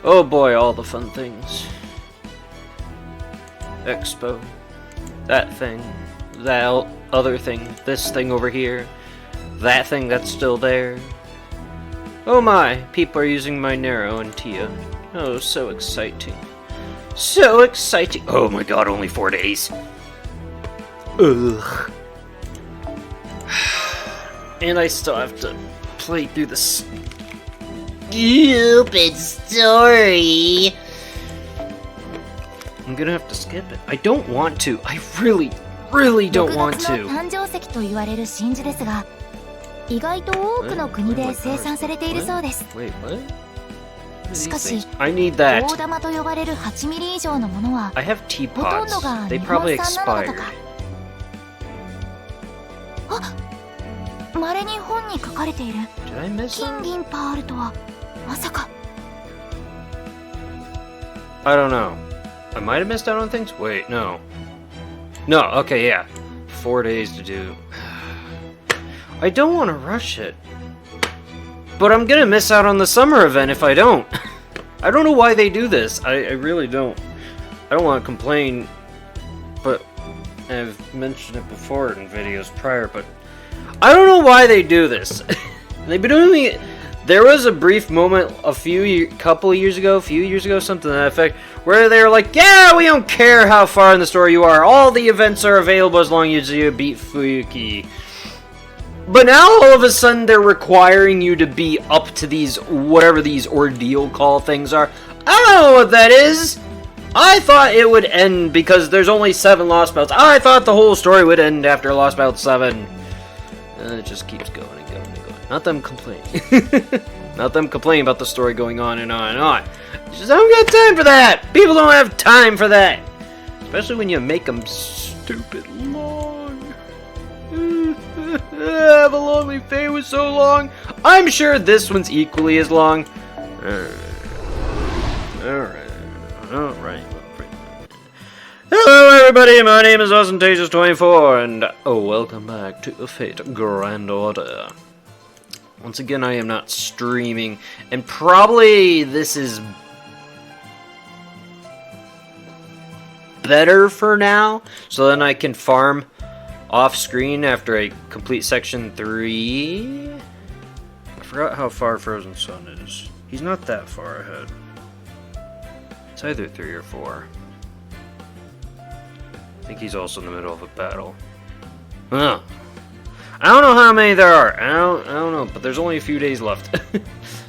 Oh boy, all the fun things. Expo. That thing. That other thing. This thing over here. That thing that's still there. Oh my, people are using my Nero and Tia. Oh, so exciting. So exciting. Oh my god, only 4 days. Ugh. And I still have to play through this stupid story. I'm gonna have to skip it. I don't want to. I really don't want to. 誕生石と言われる真珠ですが、意外と多くの国で生産されているそうです。しかし、大玉と呼ばれる8ミリ以上のものは、ほとんどが日本産なのだとか。あ、稀に本に書かれている金銀パールとはまさか。I don't know. I might have missed out on things. Wait, no. No, okay, yeah. 4 days to do. I don't want to rush it. But I'm gonna miss out on the summer event if I don't. I don't know why they do this. I really don't. I don't want to complain, but I've mentioned it before in videos prior, but I don't know why they do this. They've been doing it. There was a brief moment a few years ago, something to that effect, where they were like, yeah, we don't care how far in the story you are. All the events are available as long as you beat Fuyuki. But now all of a sudden they're requiring you to be up to these, whatever these ordeal call things are. I don't know what that is. I thought it would end because there's only 7 Lost Belts. I thought the whole story would end after Lost Belt 7. And it just keeps going and going and going. Not them complaining. Not them complaining about the story going on and on and on. It's just, I don't got time for that. People don't have time for that. Especially when you make them stupid long. The Lonely Fae was so long. I'm sure this one's equally as long. Alright. Hello everybody, my name is Ostentatious24, and welcome back to Fate Grand Order. Once again, I am not streaming, and probably this is better for now, so then I can farm off screen after I complete section 3. I forgot how far Frozen Sun is. He's not that far ahead. It's either 3 or 4. I think he's also in the middle of a battle. I don't know how many there are. I don't know, but there's only a few days left.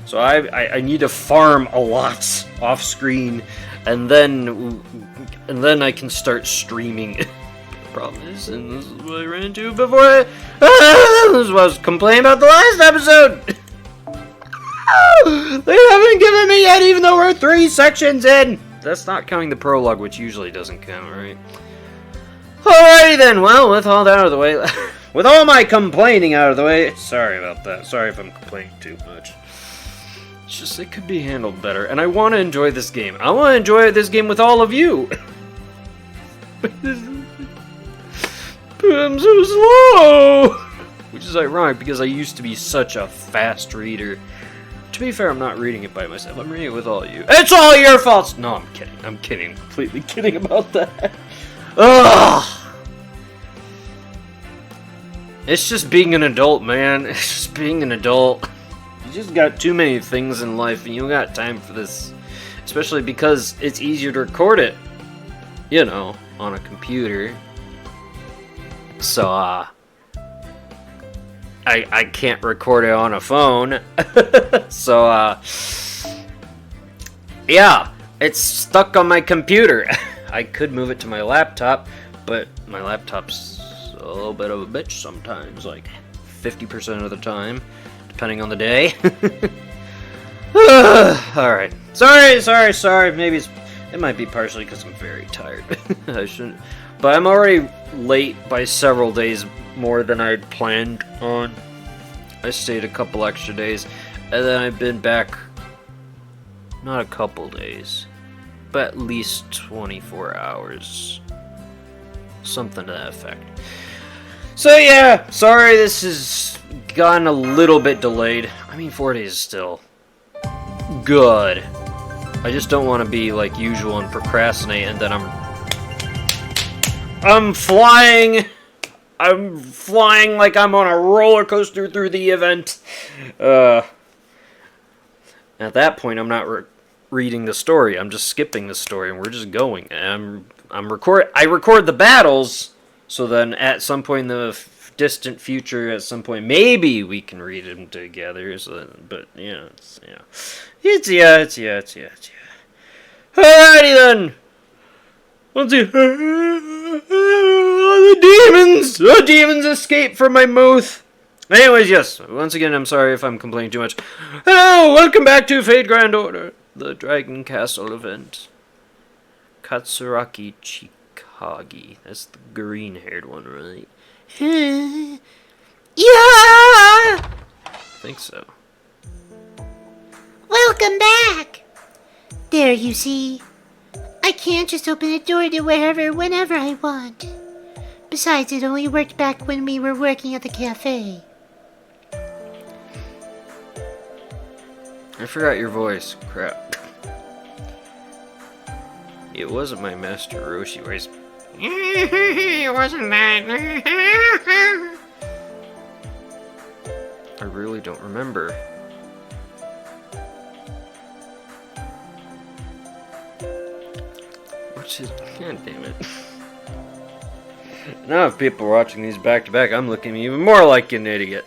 So I need to farm a lot off screen, and then I can start streaming. The problem is, and this is what I ran into before. This is what I was complaining about the last episode. They haven't given me yet, even though we're 3 sections in. That's not counting the prologue, which usually doesn't count, right? Alrighty then, well, with all that out of the way, with all my complaining out of the way, sorry about that, sorry if I'm complaining too much. It's just, it could be handled better, and I want to enjoy this game. I want to enjoy this game with all of you! But I'm so slow! Which is ironic, because I used to be such a fast reader. To be fair, I'm not reading it by myself, I'm reading it with all of you. It's all your fault! No, I'm kidding, completely kidding about that. Ugh! It's just being an adult, man. It's just being an adult. You just got too many things in life, and you don't got time for this. Especially because it's easier to record it, you know, on a computer. So, I can't record it on a phone. So, yeah, it's stuck on my computer. I could move it to my laptop, but my laptop's a little bit of a bitch sometimes, like 50% of the time, depending on the day. Alright. Sorry. Maybe It might be partially because I'm very tired. I shouldn't. But I'm already late by several days more than I'd planned on. I stayed a couple extra days, and then I've been back not a couple days, but at least 24 hours. Something to that effect. So yeah, sorry this has gotten a little bit delayed. I mean, 4 days is still good. I just don't want to be like usual and procrastinate, and then I'm flying like I'm on a roller coaster through the event. At that point, I'm not reading the story. I'm just skipping the story, and we're just going. And I record the battles, so then at some point in the distant future, at some point, maybe we can read them together. So, but it's Alrighty then. Let's see. The demons escape from my mouth. Anyways, yes. Once again, I'm sorry if I'm complaining too much. Hello, welcome back to Fate Grand Order, the Dragon Castle event. Katsuragi Chikagi. That's the green-haired one, right? Yeah! I think so. Welcome back! There, you see. I can't just open a door to wherever, whenever I want. Besides, it only worked back when we were working at the cafe. I forgot your voice. Crap. It wasn't my Master Roshi voice. It wasn't that. I really don't remember. God damn it. Now if people are watching these back to back, I'm looking even more like an idiot.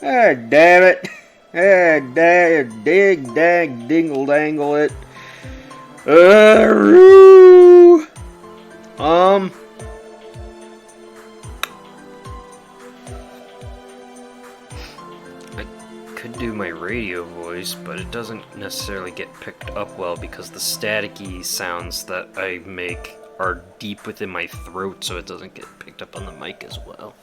Ah, damn it. Ah, dag, dingle dangle it. Roo. I could do my radio voice, but it doesn't necessarily get picked up well because the staticky sounds that I make are deep within my throat, so it doesn't get picked up on the mic as well.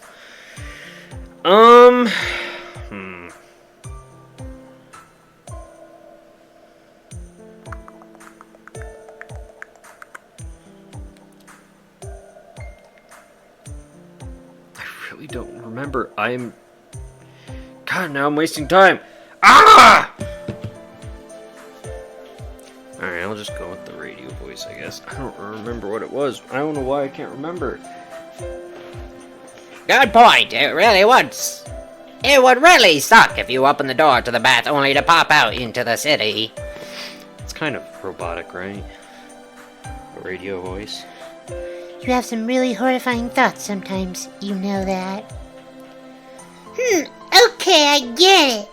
Don't remember. God, now I'm wasting time. Ah! Alright, I'll just go with the radio voice, I guess. I don't remember what it was. I don't know why I can't remember. Good point. It really would. It would really suck if you opened the door to the bath only to pop out into the city. It's kind of robotic, right? A radio voice. You have some really horrifying thoughts sometimes, you know that. Okay, I get it.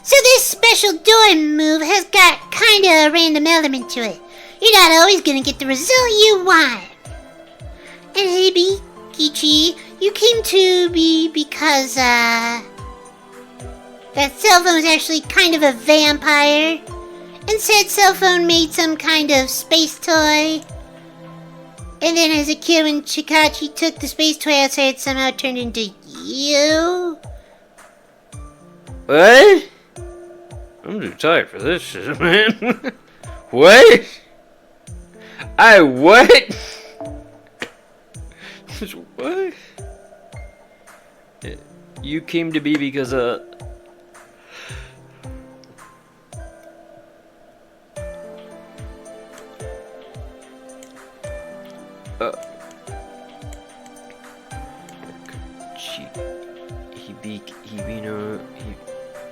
So this special door move has got kinda a random element to it. You're not always gonna get the result you want. And hey, Kichi, you came to me because, that cell phone is actually kind of a vampire. And said cell phone made some kind of space toy. And then as a kid, when Chikachi took the space toy outside, it somehow turned into you? What? I'm too tired for this shit, man. What? What? What? You came to be because,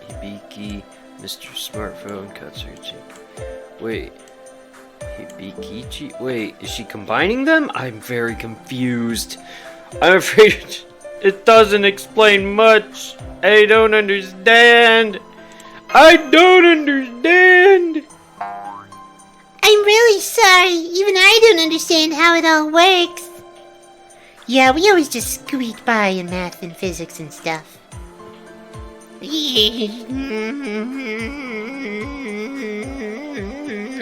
Hibiki, Mr. Smartphone, Katsuchi. Wait. Hibikichi? Wait, is she combining them? I'm very confused. I'm afraid it doesn't explain much. I don't understand. I'm really sorry. Even I don't understand how it all works. Yeah, we always just squeaked by in math and physics and stuff.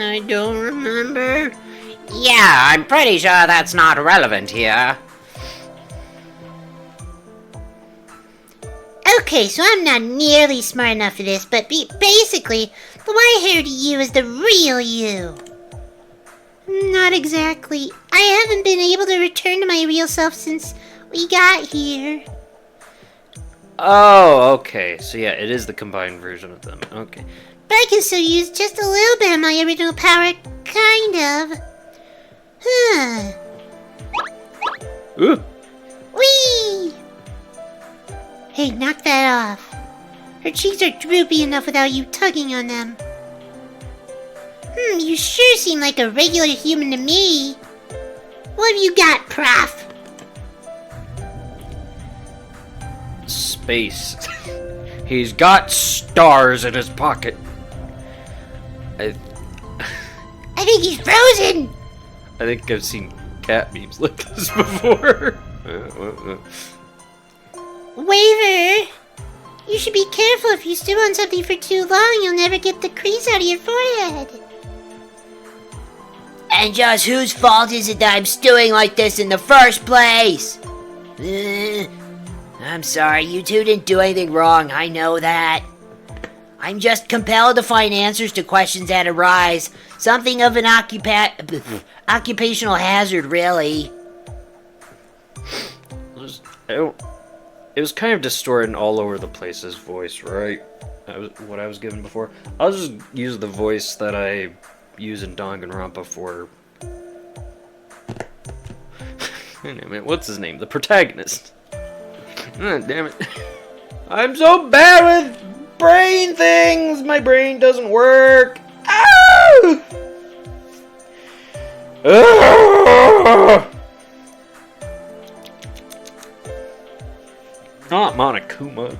I don't remember. Yeah, I'm pretty sure that's not relevant here. Okay, so I'm not nearly smart enough for this, but basically, the white-haired you is the real you. Not exactly. I haven't been able to return to my real self since we got here. Oh, okay. So yeah, it is the combined version of them. Okay. But I can still use just a little bit of my original power, kind of. Huh. Ooh. Whee! Hey, knock that off. Her cheeks are droopy enough without you tugging on them. You sure seem like a regular human to me. What have you got, Prof? Space. He's got stars in his pocket. I think he's frozen! I think I've seen cat memes like this before. Waver! You should be careful. If you stew on something for too long, you'll never get the crease out of your forehead. And just whose fault is it that I'm stewing like this in the first place? I'm sorry, you two didn't do anything wrong, I know that. I'm just compelled to find answers to questions that arise. Something of an occupational hazard, really. It was kind of distorted all over the place, his voice, right? What I was given before. I'll just use the voice that I use in Danganronpa for... What's his name? The protagonist. Oh, damn it. I'm so bad with brain things! My brain doesn't work! Ah! Ah! Not Monokuma.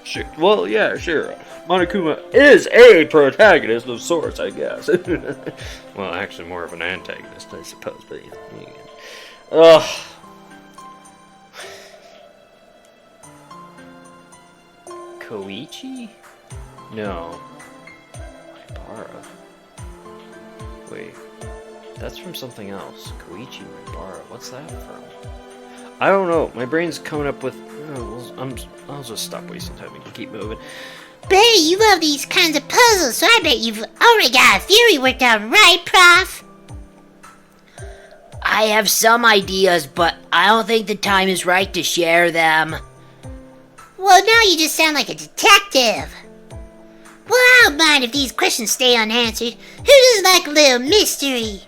Sure. Well, yeah, sure. Monokuma is a protagonist of sorts, I guess. Well, actually, more of an antagonist, I suppose. But yeah. Ugh. Koichi? No. Maibara. Wait. That's from something else. Koichi Maibara. What's that from? I don't know. My brain's coming up with... I'll just stop wasting time and keep moving. Bay, you love these kinds of puzzles, so I bet you've already got a theory worked out, right, Prof? I have some ideas, but I don't think the time is right to share them. Well, now you just sound like a detective. Well, I don't mind if these questions stay unanswered. Who doesn't like a little mystery?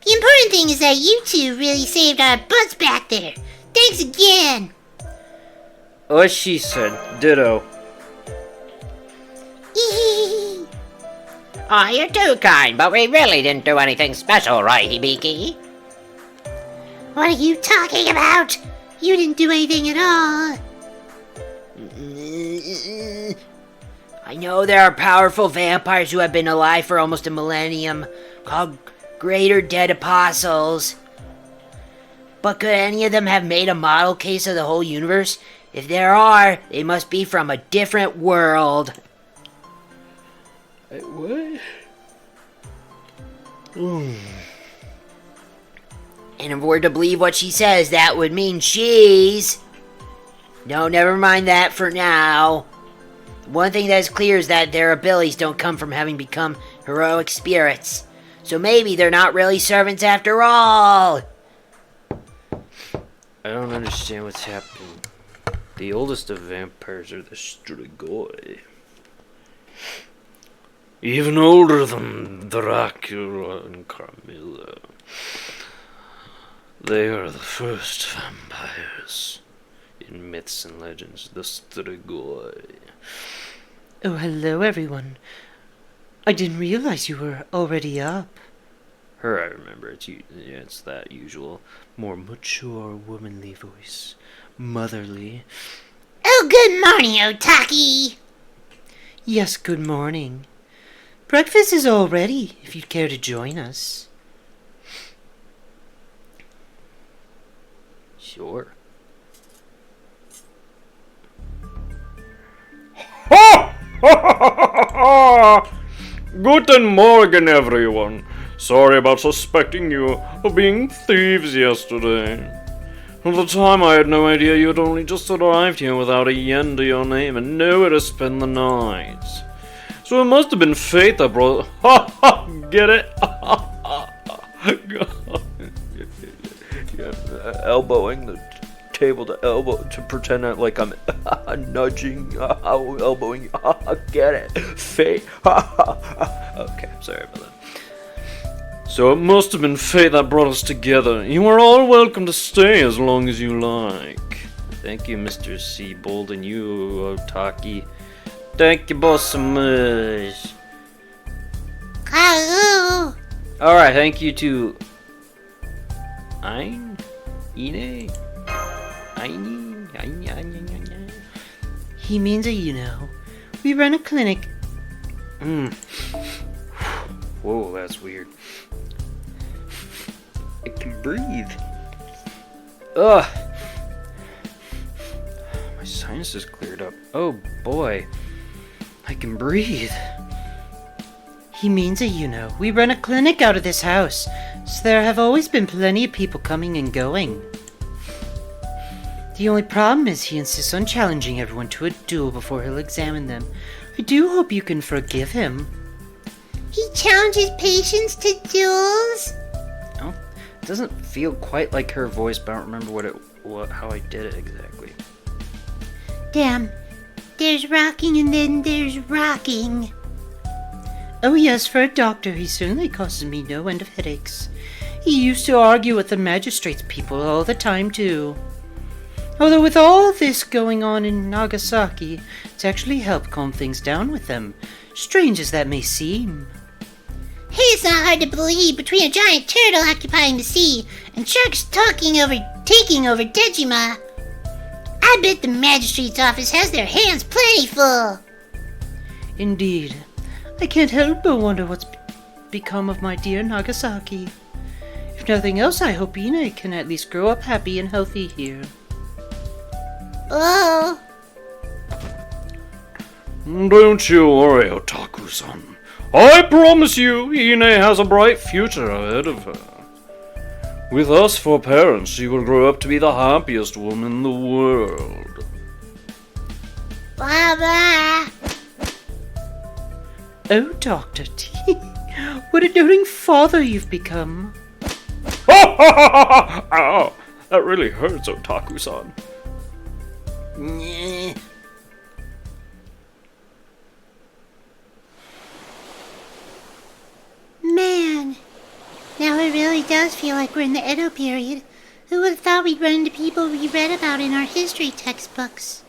The important thing is that you two really saved our butts back there. Thanks again. What she said. Ditto. Aw, you're too kind, but we really didn't do anything special, right, Hibiki? What are you talking about? You didn't do anything at all. I know there are powerful vampires who have been alive for almost a millennium, called Greater Dead Apostles. But could any of them have made a model case of the whole universe? If there are, they must be from a different world. What? And if we're to believe what she says, that would mean she's... No, never mind that for now. One thing that is clear is that their abilities don't come from having become heroic spirits. So maybe they're not really servants after all. I don't understand what's happening. The oldest of vampires are the Strigoi. Even older than Dracula and Carmilla. They are the first vampires in myths and legends, the Strigoi. Oh, hello, everyone. I didn't realize you were already up. Her, I remember. It's that usual, more mature, womanly voice. Motherly. Oh, good morning, Otaki. Yes, good morning. Breakfast is all ready, if you'd care to join us. Sure. Guten Morgen, everyone. Sorry about suspecting you of being thieves yesterday. At the time, I had no idea you had only just arrived here without a yen to your name and nowhere to spend the night. So it must have been fate that brought... Ha ha! Get it? Elbowing the table to elbow to pretend that like I'm nudging, elbowing. Get it? Fate. Okay, sorry about that. So it must have been fate that brought us together. You are all welcome to stay as long as you like. Thank you, Mr. Seabold, and you, Otaki. Thank you both so much. Ow. Alright, thank you to... Ine? Ine? He means a we run a clinic. Whoa, that's weird. I can breathe. Ugh. My sinuses cleared up. Oh boy. I can breathe. He means a we run a clinic out of this house, so there have always been plenty of people coming and going. The only problem is he insists on challenging everyone to a duel before he'll examine them. I do hope you can forgive him. He challenges patients to duels? Oh, it doesn't feel quite like her voice, but I don't remember how I did it exactly. Damn. There's rocking and then there's rocking. Oh yes, for a doctor, he certainly causes me no end of headaches. He used to argue with the magistrates people all the time, too. Although with all this going on in Nagasaki, it's actually helped calm things down with them, strange as that may seem. Hey, it's not hard to believe between a giant turtle occupying the sea and sharks taking over Dejima. I bet the magistrate's office has their hands plenty full. Indeed. I can't help but wonder what's become of my dear Nagasaki. If nothing else, I hope Ine can at least grow up happy and healthy here. Oh. Don't you worry, Otaku-san. I promise you, Ine has a bright future ahead of her. With us for parents, she will grow up to be the happiest woman in the world. Baba. Oh, Dr. T, what a doting father you've become. Ow, that really hurts, Otaku-san. Man, now it really does feel like we're in the Edo period. Who would have thought we'd run into people we read about in our history textbooks?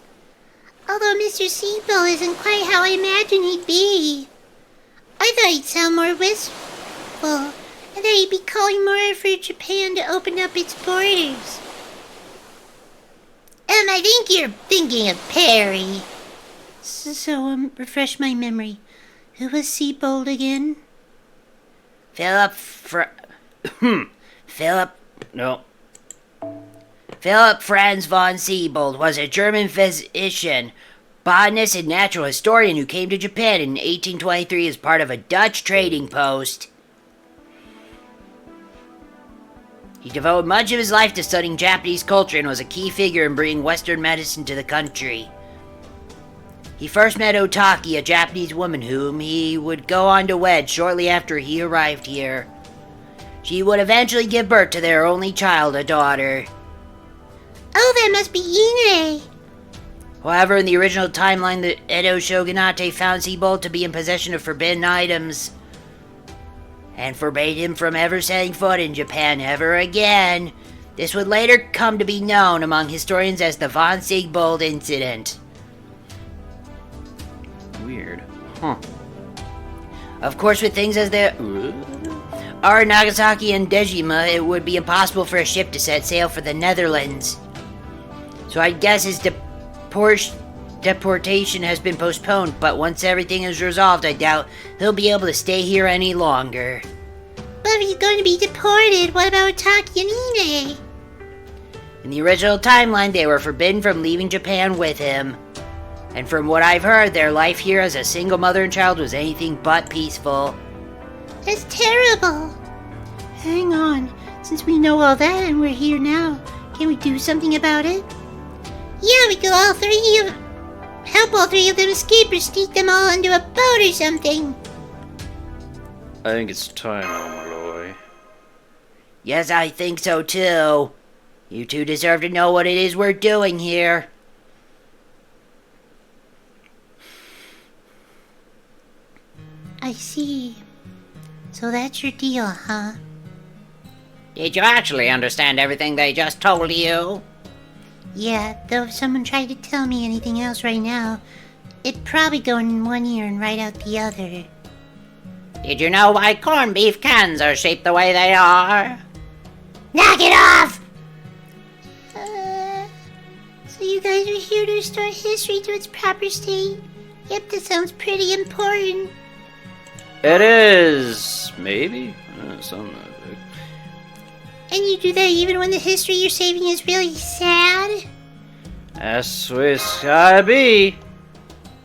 Although Mr. Seabill isn't quite how I imagined he'd be. I thought he'd sound more wistful, and that he'd be calling more for Japan to open up its borders. I think you're thinking of Perry. So, refresh my memory. Who was Seabold again? Philip Franz von Siebold was a German physician, botanist, and natural historian who came to Japan in 1823 as part of a Dutch trading post. He devoted much of his life to studying Japanese culture and was a key figure in bringing Western medicine to the country. He first met Otaki, a Japanese woman whom he would go on to wed shortly after he arrived here. She would eventually give birth to their only child, a daughter. Oh, that must be Ine. However, in the original timeline, the Edo shogunate found Seabold to be in possession of forbidden items and forbade him from ever setting foot in Japan ever again. This would later come to be known among historians as the von Siebold incident. Weird. Huh. Of course, with things as they are in Nagasaki and Dejima, it would be impossible for a ship to set sail for the Netherlands. So I guess his deportation has been postponed, but once everything is resolved, I doubt he'll be able to stay here any longer. But if he's going to be deported, what about Otaki and Ine? In the original timeline, they were forbidden from leaving Japan with him. And from what I've heard, their life here as a single mother and child was anything but peaceful. That's terrible. Hang on. Since we know all that and we're here now, can we do something about it? Yeah, we could help all three of them escape or sneak them all into a boat or something. I think it's time, Malloy. Yes, I think so too. You two deserve to know what it is we're doing here. I see. So that's your deal, huh? Did you actually understand everything they just told you? Yeah, though if someone tried to tell me anything else right now, it'd probably go in one ear and right out the other. Did you know why corned beef cans are shaped the way they are? Knock it off! So you guys are here to restore history to its proper state? Yep, that sounds pretty important. It is, maybe. Something. And you do that even when the history you're saving is really sad? That's the way it's gotta be.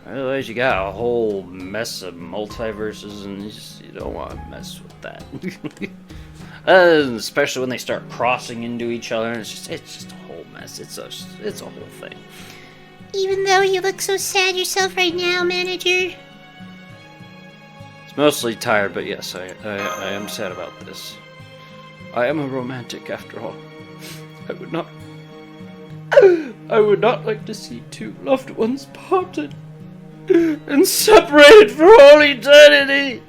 Otherwise, you got a whole mess of multiverses, and you don't want to mess with that. Especially when they start crossing into each other, and it's just a whole mess. It's a whole thing. Even though you look so sad yourself right now, manager. It's mostly tired, but yes, I am sad about this. I am a romantic, after all. I would not like to see two loved ones parted and separated for all eternity.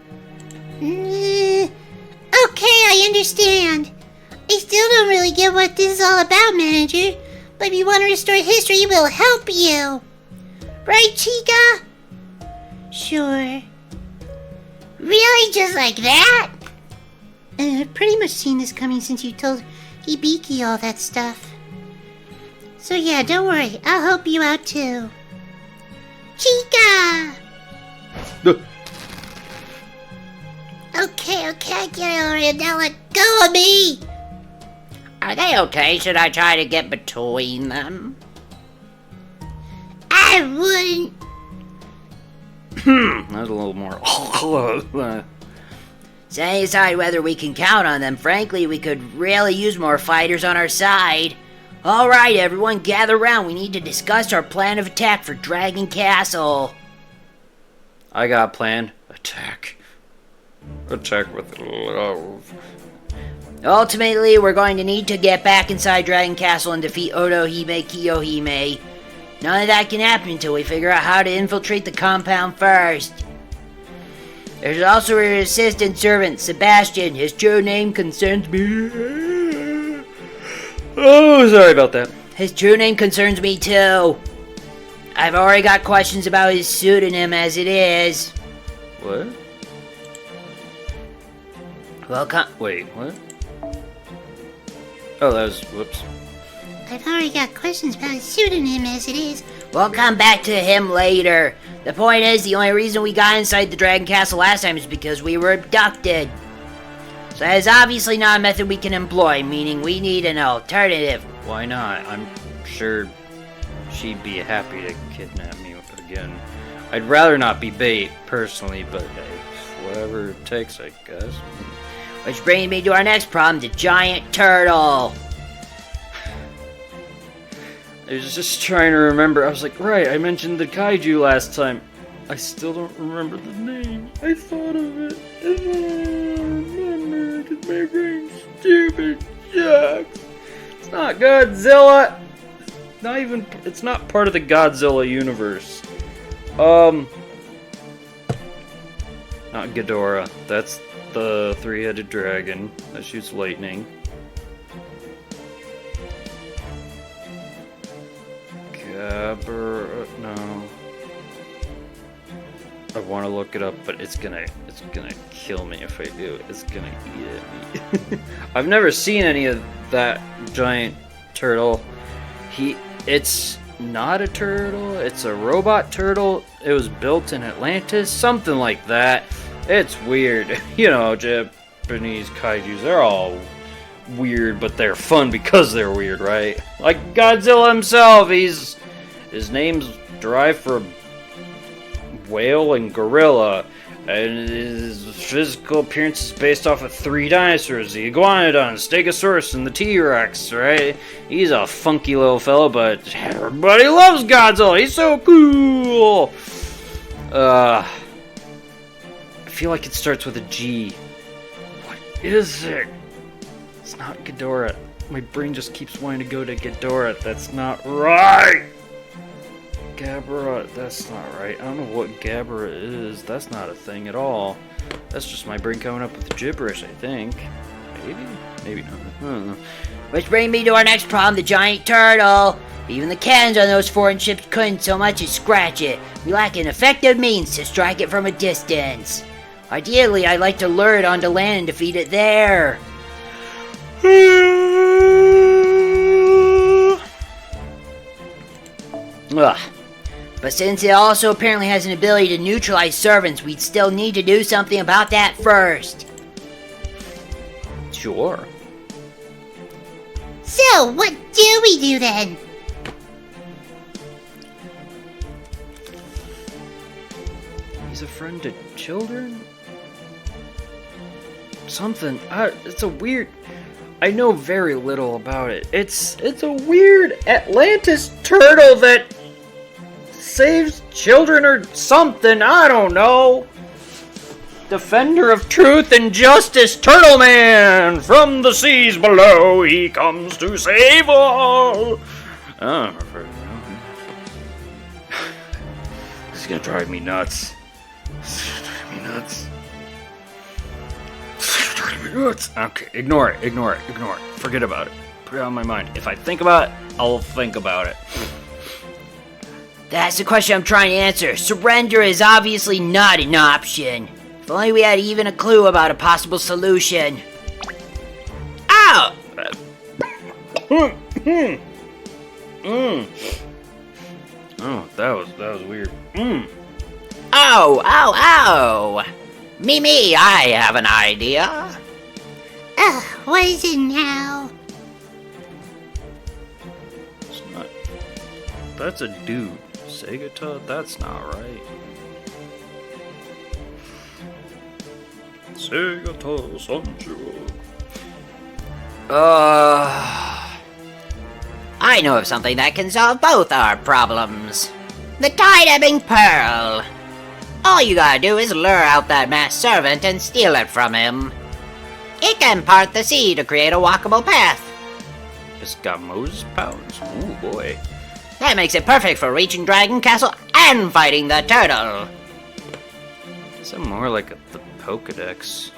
Okay, I understand. I still don't really get what this is all about, manager. But if you want to restore history, we'll help you. Right, Chica? Sure. Really? Just like that? I've pretty much seen this coming since you told Hibiki all that stuff. So yeah, don't worry. I'll help you out too. Chica! Okay, I get it already. Now let go of me! Are they okay? Should I try to get between them? I wouldn't. That's a little more. Setting aside whether we can count on them, frankly, we could really use more fighters on our side. Alright, everyone, gather round. We need to discuss our plan of attack for Dragon Castle. I got a plan. Attack. Attack with love. Ultimately, we're going to need to get back inside Dragon Castle and defeat Otohime Kiyohime. None of that can happen until we figure out how to infiltrate the compound first. There's also an assistant servant, Sebastian. His true name concerns me. Oh, sorry about that. His true name concerns me too. I've already got questions about his pseudonym as it is. What? Well, wait, what? Oh, that was... whoops. I've already got questions about his pseudonym as it is. We'll come back to him later. The point is, the only reason we got inside the Dragon Castle last time is because we were abducted. So that is obviously not a method we can employ, meaning we need an alternative. Why not? I'm sure she'd be happy to kidnap me again. I'd rather not be bait, personally, but whatever it takes, I guess. Which brings me to our next problem, the giant turtle. I was just trying to remember. I was like, right, I mentioned the kaiju last time. I still don't remember the name. I thought of it. I don't remember because my brain's stupid. Shucks. It's not Godzilla. It's not part of the Godzilla universe. Not Ghidorah. That's the three-headed dragon that shoots lightning. No. I want to look it up, but it's gonna kill me if I do. It's gonna eat at me. I've never seen any of that giant turtle. It's not a turtle. It's a robot turtle. It was built in Atlantis, something like that. It's weird. You know, Japanese kaijus, they're all weird, but they're fun because they're weird, right? Like Godzilla himself, his name's derived from whale and gorilla, and his physical appearance is based off of 3 dinosaurs: the iguanodon, stegosaurus, and the T-Rex, right? He's a funky little fellow, but everybody loves Godzilla. He's so cool. I feel like it starts with a G. What is it? It's not Ghidorah. My brain just keeps wanting to go to Ghidorah. That's not right. Gabara, that's not right. I don't know what Gabara is. That's not a thing at all. That's just my brain coming up with gibberish, I think. Maybe? Maybe not. I don't know. Which brings me to our next problem, the giant turtle. Even the cannons on those foreign ships couldn't so much as scratch it. We lack an effective means to strike it from a distance. Ideally, I'd like to lure it onto land and defeat it there. Ugh. But since it also apparently has an ability to neutralize servants, we'd still need to do something about that first. Sure. So, what do we do then? He's a friend to children? Something. It's a weird... I know very little about it. It's a weird Atlantis turtle that saves children or something. I don't know. Defender of truth and justice, Turtle Man! From the seas below, he comes to save all! Oh, this is gonna drive me nuts. This is gonna drive me nuts. This is gonna drive me nuts. Okay, ignore it. Forget about it. Put it on my mind. If I think about it, I'll think about it. That's the question I'm trying to answer. Surrender is obviously not an option. If only we had even a clue about a possible solution. Ow! Oh, that was weird. Ow, ow, ow! Me, I have an idea. Ugh, what is it now? It's not. That's a dude. Segata? That's not right. Segata Sancho. I know of something that can solve both our problems. The tide-ebbing pearl. All you gotta do is lure out that masked servant and steal it from him. It can part the sea to create a walkable path. It's got Moses powers. Ooh boy. That makes it perfect for reaching Dragon Castle and fighting the turtle. It's more like the Pokedex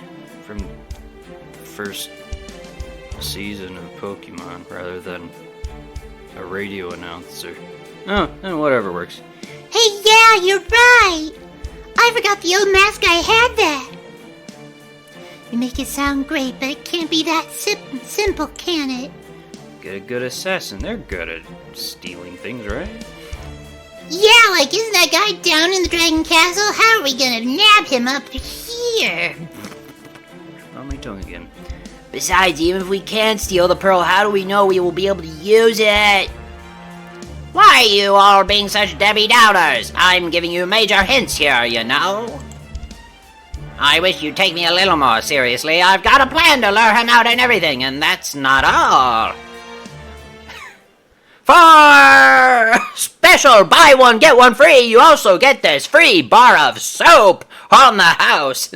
from the first season of Pokemon rather than a radio announcer. Oh, whatever works. Hey, yeah, you're right. I forgot the old mask guy had that. You make it sound great, but it can't be that simple, can it? Get a good assassin. They're good at stealing things, right? Yeah, like, isn't that guy down in the Dragon Castle? How are we gonna nab him up here? On my tongue again. Besides, even if we can steal the pearl, how do we know we will be able to use it? Why are you all being such Debbie Downers? I'm giving you major hints here, you know. I wish you'd take me a little more seriously. I've got a plan to lure him out and everything, and that's not all. For special buy one, get one free, you also get this free bar of soap on the house.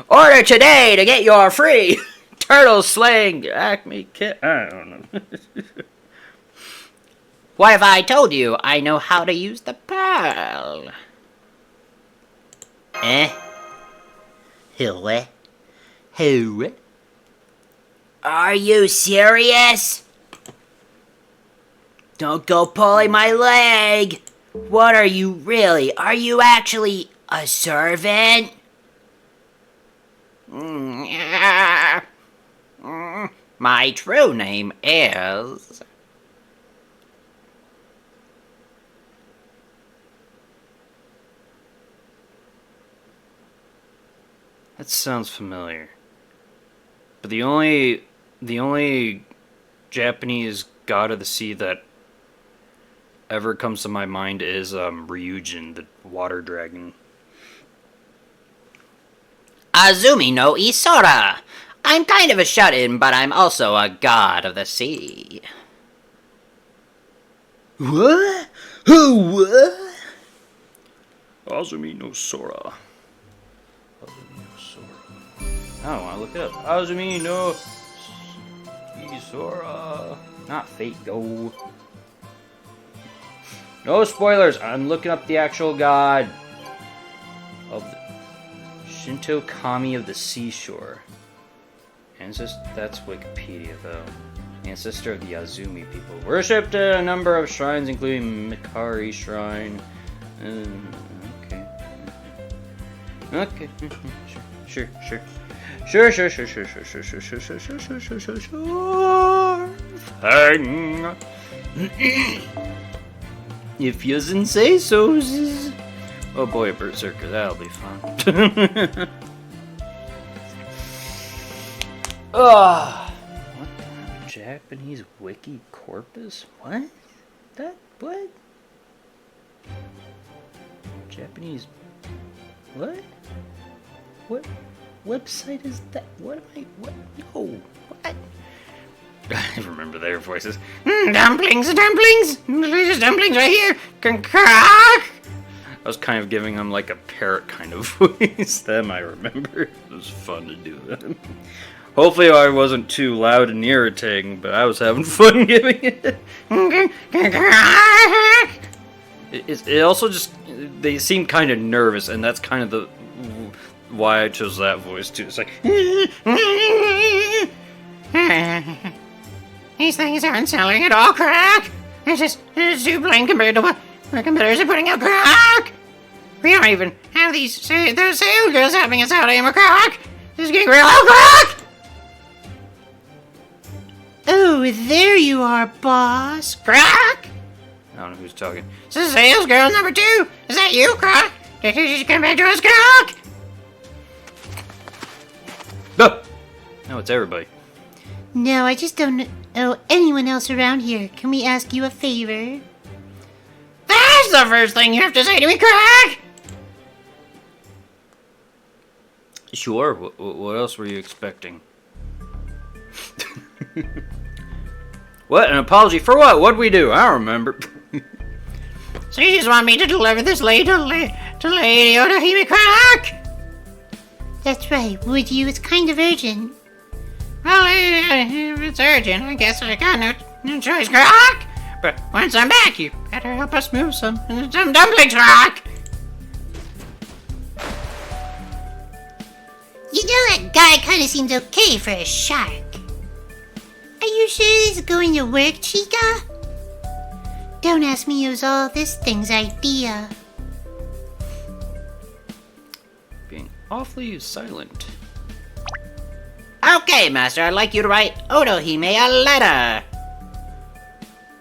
Order today to get your free turtle slaying Acme kit. I don't know. What if I told you I know how to use the pearl? Who? Are you serious? Don't go pulling my leg. What are you really? Are you actually a servant? My true name is... That sounds familiar. But the only Japanese god of the sea that ever comes to my mind is Ryujin, the water dragon. Azumi no Isora. I'm kind of a shut-in, but I'm also a god of the sea. What? Who? What? Azumi no Sora. Azumi no Sora. I don't want to look it up. Azumi no Isora. Not Fate Go. No spoilers. I'm looking up the actual god of the Shinto Kami of the seashore. That's Wikipedia, though. Ancestor of the Azumi people. Worshipped at a number of shrines, including Mikari Shrine. Okay. Okay. Sure. Fine. If you say so. Oh boy, Berserker, that'll be fun. What? Japanese wiki corpus? What? What? Japanese... What? What website is that? What? No. What? I remember their voices. Dumplings! Delicious dumplings right here! I was kind of giving them like a parrot kind of voice. Them I remember. It was fun to do that. Hopefully I wasn't too loud and irritating, but I was having fun giving it. It also just... They seem kind of nervous, and that's kind of why I chose that voice too. It's like... These things aren't selling at all, crack! It's too plain compared to what our competitors are putting out, crack! We don't even have those sales girls helping us out anymore, crack! This is getting real low, crack! Oh, there you are, boss. Crack! I don't know who's talking. This is sales girl number 2. Is that you, crack? Did you come back to us, crack? No, it's everybody. No, I just don't know anyone else around here. Can we ask you a favor? That's the first thing you have to say to me, crack! Sure, what else were you expecting? What? An apology for what? What'd we do? I don't remember. So you just want me to deliver this lady to Lady Otohime, crack? That's right. Would you? It's kind of urgent. Well, if it's urgent, I guess I got no choice, crack. But once I'm back, you better help us move some dumplings, crack. You know, that guy kind of seems okay for a shark. Are you sure this is going to work, Chica? Don't ask me, it was all this thing's idea. Being awfully silent. Okay, Master, I'd like you to write Otohime a letter.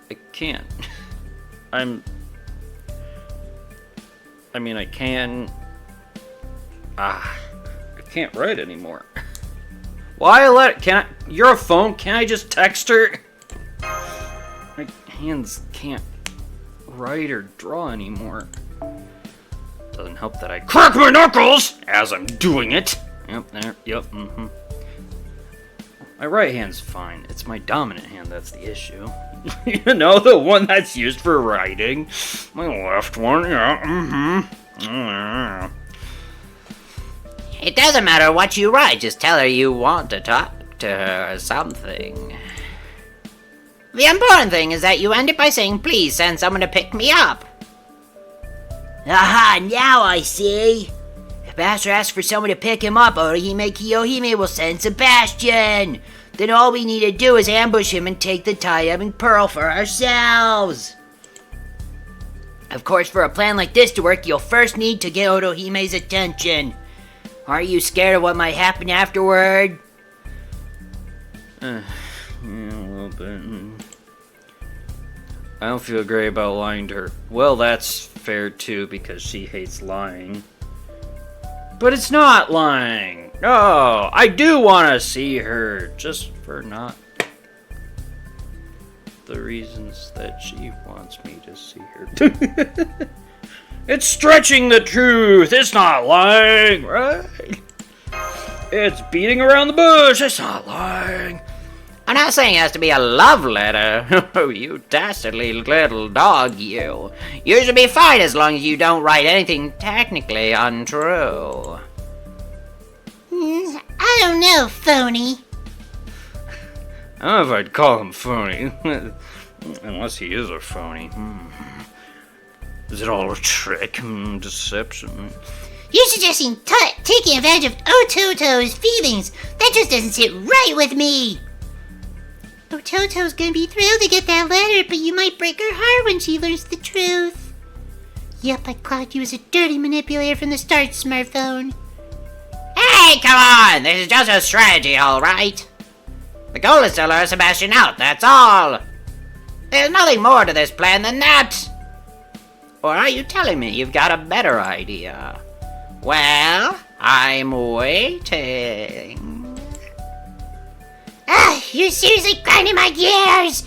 I can't. I can. I can't write anymore. Why let? Can I? You're a phone. Can I just text her? My hands can't write or draw anymore. Doesn't help that I crack my knuckles as I'm doing it. Yep, there. Yep. My right hand's fine. It's my dominant hand that's the issue. You know, the one that's used for writing. My left one. Yeah. It doesn't matter what you write, just tell her you want to talk to her or something. The important thing is that you end it by saying, please send someone to pick me up. Aha, now I see. If Master asks for someone to pick him up, Otohime Kiyohime will send Sebastian. Then all we need to do is ambush him and take the tie-up pearl for ourselves. Of course, for a plan like this to work, you'll first need to get Otohime's attention. Aren't you scared of what might happen afterward? Yeah, a little bit. I don't feel great about lying to her. Well, that's fair too, because she hates lying. But it's not lying! No! I do want to see her, just for not... the reasons that she wants me to see her. It's stretching the truth. It's not lying, right? It's beating around the bush. It's not lying. I'm not saying it has to be a love letter. Oh, you dastardly little dog, you. You should be fine as long as you don't write anything technically untrue. I don't know, phony. I don't know if I'd call him phony. Unless he is a phony. Is it all a trick? Deception? You're suggesting taking advantage of Ototo's feelings. That just doesn't sit right with me. Ototo's gonna be thrilled to get that letter, but you might break her heart when she learns the truth. Yep, I clocked you as a dirty manipulator from the start, smartphone. Hey, come on! This is just a strategy, alright? The goal is to lure Sebastian out, that's all! There's nothing more to this plan than that! Or are you telling me you've got a better idea? Well, I'm waiting. You're seriously grinding my gears!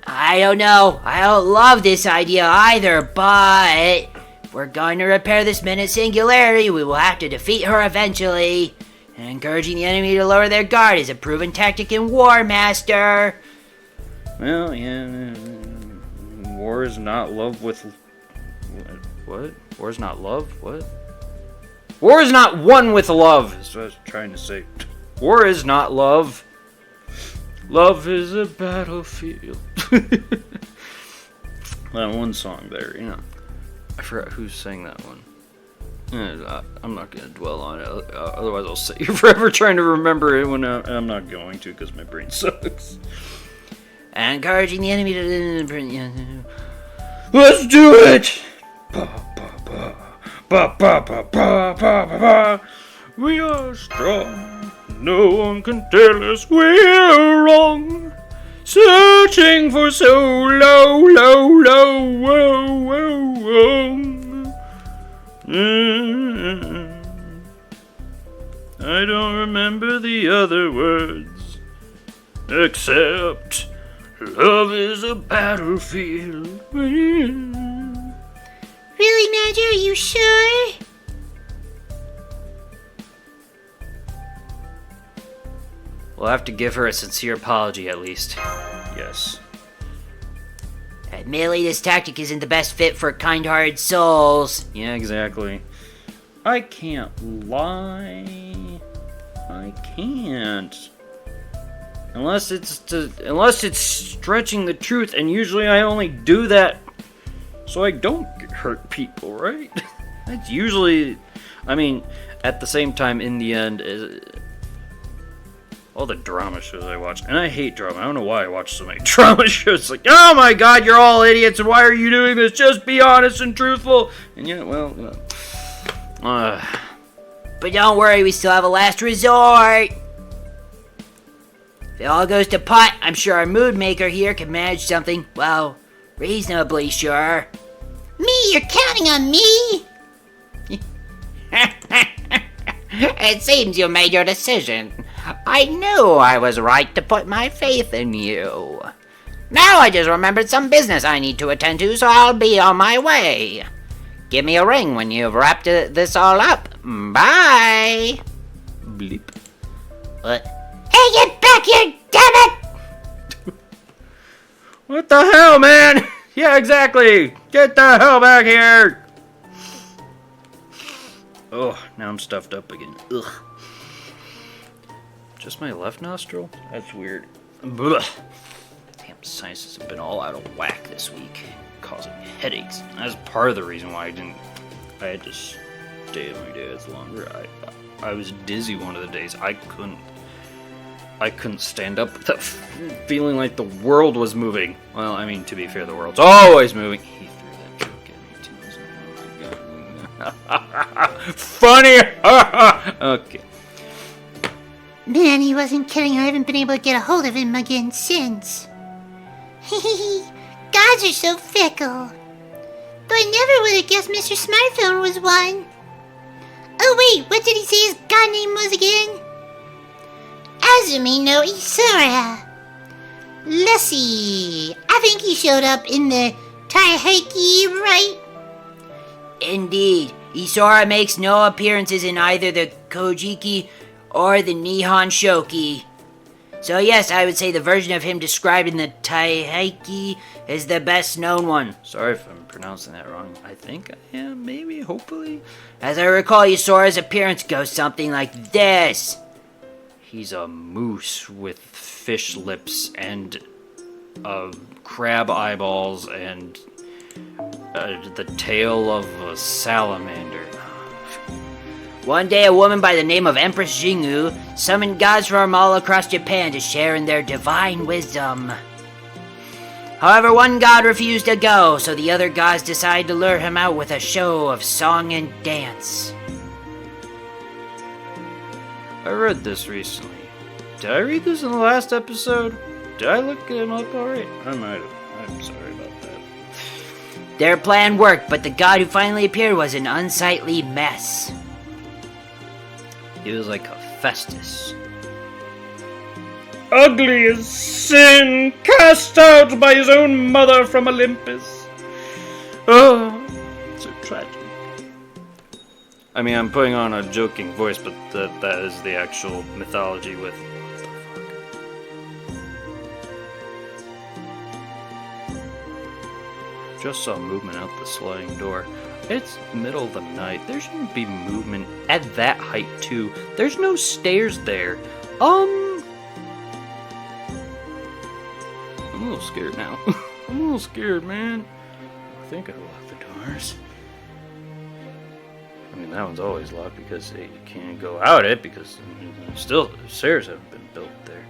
I don't know. I don't love this idea either, but if we're going to repair this minute singularity, we will have to defeat her eventually. And encouraging the enemy to lower their guard is a proven tactic in War, Master. Well, yeah. War is not love with... What? War is not love? What? War is not one with love, is what I was trying to say. War is not love. Love is a battlefield. That one song there, you know. I forgot who sang that one. I'm not going to dwell on it. Otherwise I'll sit here forever trying to remember it when I'm not going to because my brain sucks. And encouraging the enemy to... Let's do it! Ba, ba, ba. Ba, ba, ba, ba, ba, ba, ba. We are strong. No one can tell us we're wrong. Searching for so low, low, low, whoa, whoa, whoa. I don't remember the other words, except love is a battlefield. Really, Major? Are you sure? We'll have to give her a sincere apology at least. Yes. Admittedly, this tactic isn't the best fit for kind-hearted souls. Yeah, exactly. I can't lie. I can't. Unless it's stretching the truth, and usually I only do that so I don't hurt people, right? That's usually, I mean, at the same time, in the end, all the drama shows I watch, and I hate drama. I don't know why I watch so many drama shows. Like, oh my god, you're all idiots, and why are you doing this? Just be honest and truthful. And yeah, well, but don't worry, we still have a last resort. If it all goes to pot, I'm sure our mood maker here can manage something, well, reasonably sure. Me? You're counting on me? It seems you made your decision. I knew I was right to put my faith in you. Now I just remembered some business I need to attend to, so I'll be on my way. Give me a ring when you've wrapped this all up. Bye. bleep. What? Hey, get back here, damn it! What the hell, man? Yeah, exactly. Get the hell back here. Oh, now I'm stuffed up again. Ugh. Just my left nostril? That's weird. Blah. Damn, sinuses have been all out of whack this week, causing headaches. That's part of the reason why I had to stay at my dad's longer. I was dizzy one of the days. I couldn't stand up without feeling like the world was moving. Well, I mean, to be fair, the world's always moving. He threw that joke at me too. Oh my god. Funny! Okay. Man, he wasn't kidding. I haven't been able to get a hold of him again since. Gods are so fickle. Though I never would have guessed Mr. Smartphone was one. Oh wait, what did he say his god name was again? Azumi no Isora. Let's see. I think he showed up in the Taiheki, right? Indeed. Isora makes no appearances in either the Kojiki or the Nihon Shoki. So yes, I would say the version of him described in the Taiheki is the best known one. Sorry if I'm pronouncing that wrong. I think I am, maybe, hopefully. As I recall, Isora's appearance goes something like this. He's a moose with fish lips and crab eyeballs and the tail of a salamander. One day, a woman by the name of Empress Jingu summoned gods from all across Japan to share in their divine wisdom. However, one god refused to go, so the other gods decided to lure him out with a show of song and dance. I read this recently. Did I read this in the last episode? Did I look him up alright? I might have. I'm sorry about that. Their plan worked, but the god who finally appeared was an unsightly mess. He was like Hephaestus. Ugly as sin, cast out by his own mother from Olympus. Oh, so tragic. I mean, I'm putting on a joking voice, but that is the actual mythology with... Just saw movement out the sliding door. It's middle of the night. There shouldn't be movement at that height, too. There's no stairs there. I'm a little scared now. I'm a little scared, man. I think I locked the doors. I mean, that one's always locked because you can't go out it because still the stairs haven't been built there.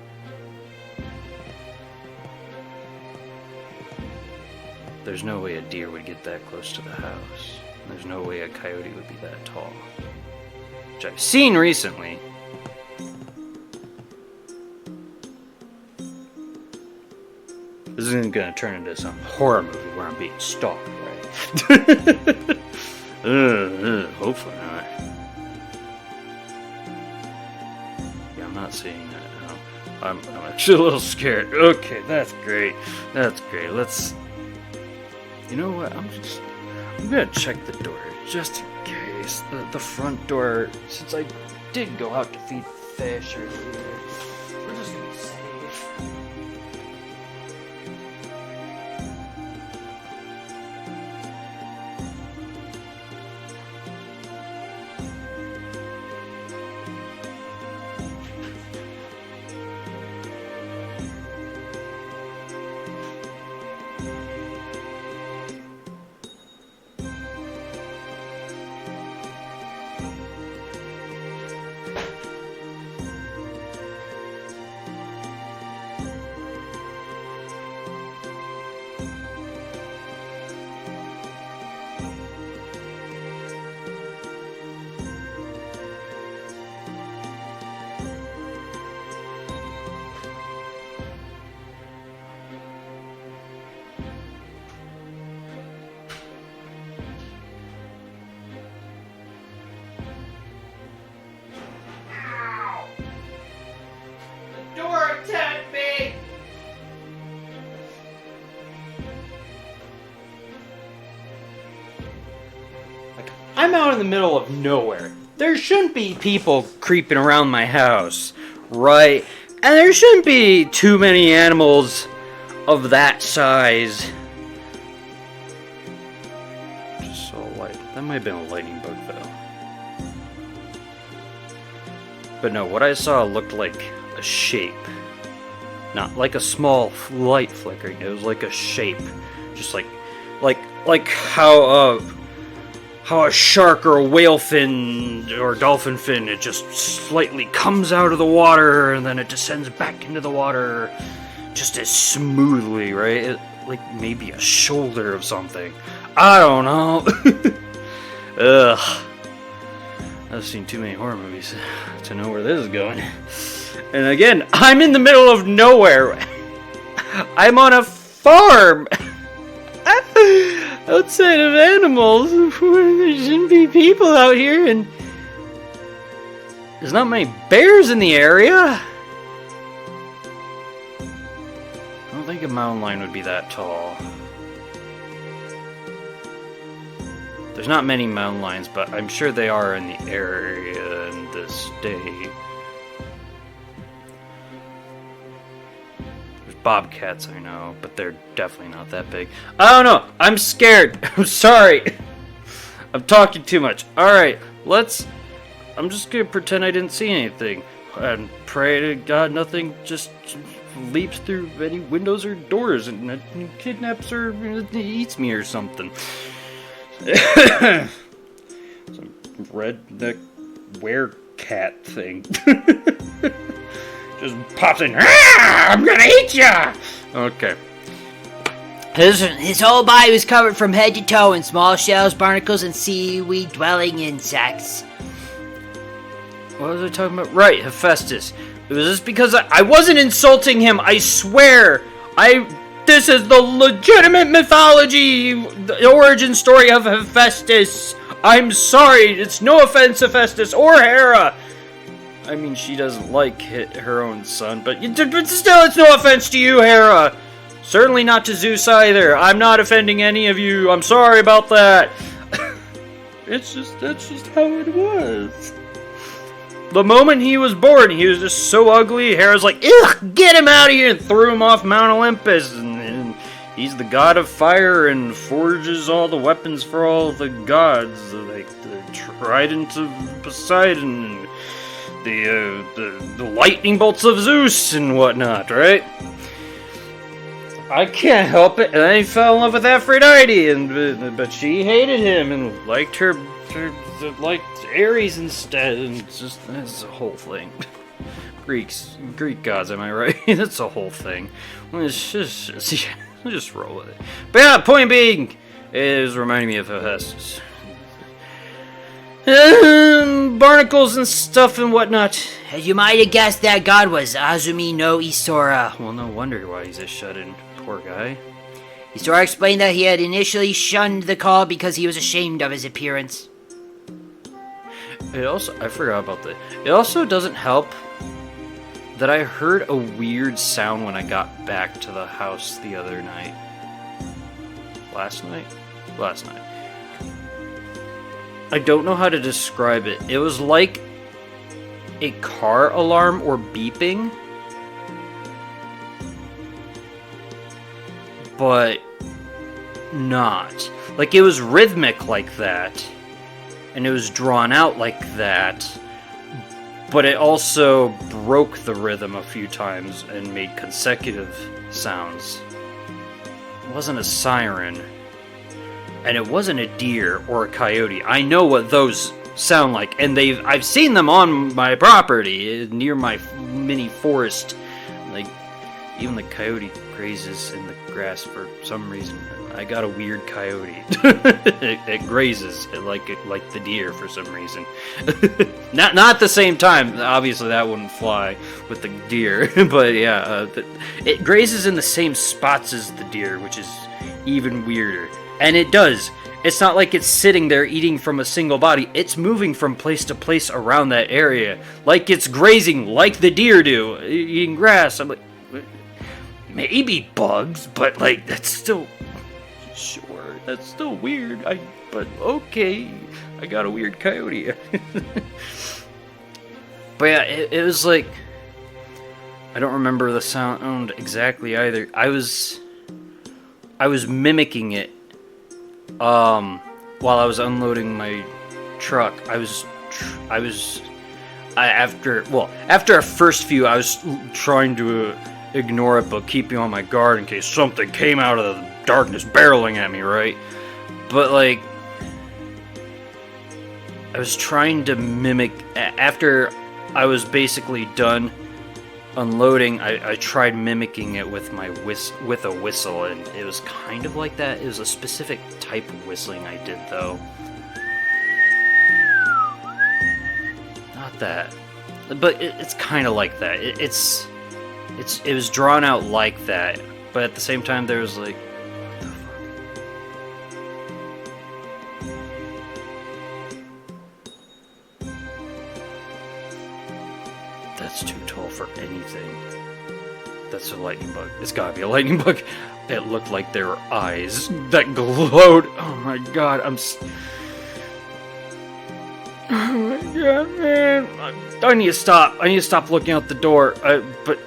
There's no way a deer would get that close to the house. There's no way a coyote would be that tall. Which I've seen recently. This isn't gonna turn into some horror movie where I'm being stalked, right? Hopefully not. Yeah, I'm not seeing that. No. I'm actually a little scared. Okay, that's great. That's great. Let's... You know what? I'm gonna check the door just in case. The front door, since I did go out to feed fish earlier, we're just gonna be safe. I'm out in the middle of nowhere. There shouldn't be people creeping around my house, right? And there shouldn't be too many animals of that size. Just saw a light. That might have been a lightning bug, though. But no, what I saw looked like a shape. Not like a small light flickering. It was like a shape. Just like how a shark or a whale fin or dolphin fin, it just slightly comes out of the water and then it descends back into the water just as smoothly, right? Like maybe a shoulder of something. I don't know. Ugh. I've seen too many horror movies to know where this is going. And again, I'm in the middle of nowhere. I'm on a farm. Outside of animals, there shouldn't be people out here, and there's not many bears in the area. think a mountain lion would be that tall. There's not many mountain lions, but I'm sure they are in the area in this state. There's bobcats, I know, but they're definitely not that big. I don't know. I'm scared. I'm sorry. I'm talking too much. Alright, I'm just gonna pretend I didn't see anything. And pray to God nothing just leaps through any windows or doors and kidnaps or eats me or something. Some redneck werecat thing. Just pops in. Ah, I'm gonna eat ya! Okay. His whole body was covered from head to toe in small shells, barnacles, and seaweed-dwelling insects. What was I talking about? Right, Hephaestus. It was just because I wasn't insulting him, I swear! This is the legitimate mythology, the origin story of Hephaestus. I'm sorry, it's no offense, Hephaestus or Hera. I mean, she doesn't like her own son, but still, it's no offense to you, Hera. Certainly not to Zeus either. I'm not offending any of you. I'm sorry about that. That's just how it was. The moment he was born, he was just so ugly. Hera's like, ugh, get him out of here, and threw him off Mount Olympus. And he's the god of fire and forges all the weapons for all the gods, like the trident of Poseidon, the lightning bolts of Zeus and whatnot, right? I can't help it. And then he fell in love with Aphrodite, but she hated him and liked liked Ares instead, and that's the whole thing. Greek gods, am I right? That's the whole thing. Just roll with it. But yeah, point being, it was reminding me of Hephaestus. Barnacles and stuff and whatnot. As you might have guessed, that god was Azumi no Isora. Well, no wonder why he's a shut-in. Poor guy. Isora explained that he had initially shunned the call because he was ashamed of his appearance. I forgot about that. It also doesn't help that I heard a weird sound when I got back to the house the other night. Last night. I don't know how to describe it. It was like a car alarm or beeping, but not. Like, it was rhythmic like that, and it was drawn out like that, but it also broke the rhythm a few times and made consecutive sounds. It wasn't a siren, and it wasn't a deer or a coyote. I know what those sound like, and I've seen them on my property near my mini forest. Like, even the coyote grazes in the grass for some reason. I got a weird coyote. it grazes like the deer for some reason. not at the same time. Obviously, that wouldn't fly with the deer. But yeah, it grazes in the same spots as the deer, which is even weirder. And it does. It's not like it's sitting there eating from a single body. It's moving from place to place around that area, like it's grazing, like the deer do, eating grass. I'm like, maybe bugs, but like that's still. Sure, that's still weird. But okay, I got a weird coyote. But yeah, it was like, I don't remember the sound exactly either. I was mimicking it. While I was unloading my truck, after a first few, I was trying to ignore it, but keeping on my guard in case something came out of the darkness barreling at me, right? But like, I was trying to mimic. After I was basically done unloading, I tried mimicking it with with a whistle, and it was kind of like that. It was a specific type of whistling I did, though. Not that, but it's kind of like that. It was drawn out like that, but at the same time, there was like, what the fuck? That's too tall for anything. That's a lightning bug. It's gotta be a lightning bug. It looked like there were eyes that glowed. Oh my god, oh my god, man. I need to stop. I need to stop looking out the door. But...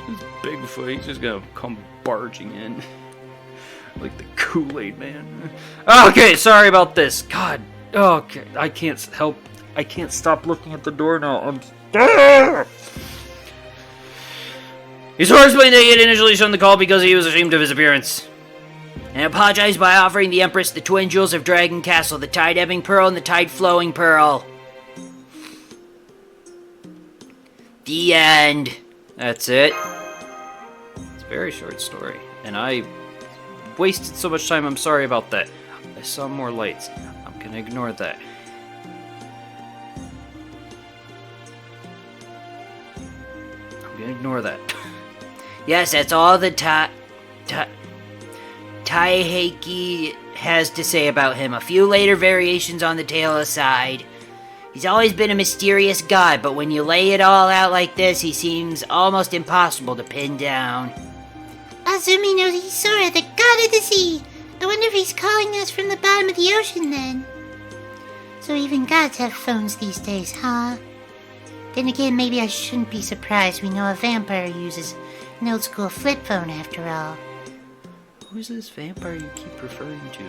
This Bigfoot, he's just gonna come barging in. Like the Kool-Aid man. Okay, sorry about this. God. Okay, I can't help. I can't stop looking at the door now. Isora explained that he had initially shown the call because he was ashamed of his appearance, and apologized by offering the Empress the twin jewels of Dragon Castle, the Tide Ebbing Pearl and the Tide Flowing Pearl. The end. That's it. It's a very short story, and I wasted so much time. I'm sorry about that. I saw more lights. I'm gonna ignore that. I'm gonna ignore that. Yes, that's all the Taiheki has to say about him. A few later variations on the tale aside. He's always been a mysterious god, but when you lay it all out like this, he seems almost impossible to pin down. Azumi knows Isora, the god of the sea. I wonder if he's calling us from the bottom of the ocean then. So even gods have phones these days, huh? Then again, maybe I shouldn't be surprised. We know a vampire uses an old school flip phone after all. Who's this vampire you keep referring to?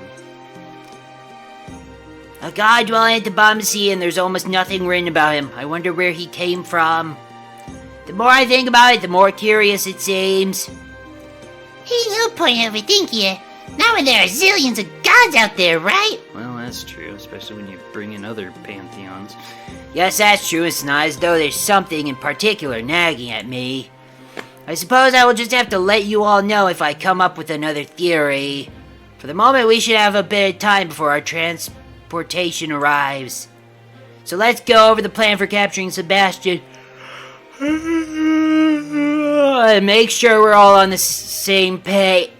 A god dwelling at the bottom of the sea, and there's almost nothing written about him. I wonder where he came from. The more I think about it, the more curious it seems. Hey, no point in overthinking it. Not when there are zillions of gods out there, right? Well, that's true, especially when you bring in other pantheons. Yes, that's true. It's not as though there's something in particular nagging at me. I suppose I will just have to let you all know if I come up with another theory. For the moment, we should have a bit of time before our transportation arrives. So let's go over the plan for capturing Sebastian. And make sure we're all on the same page.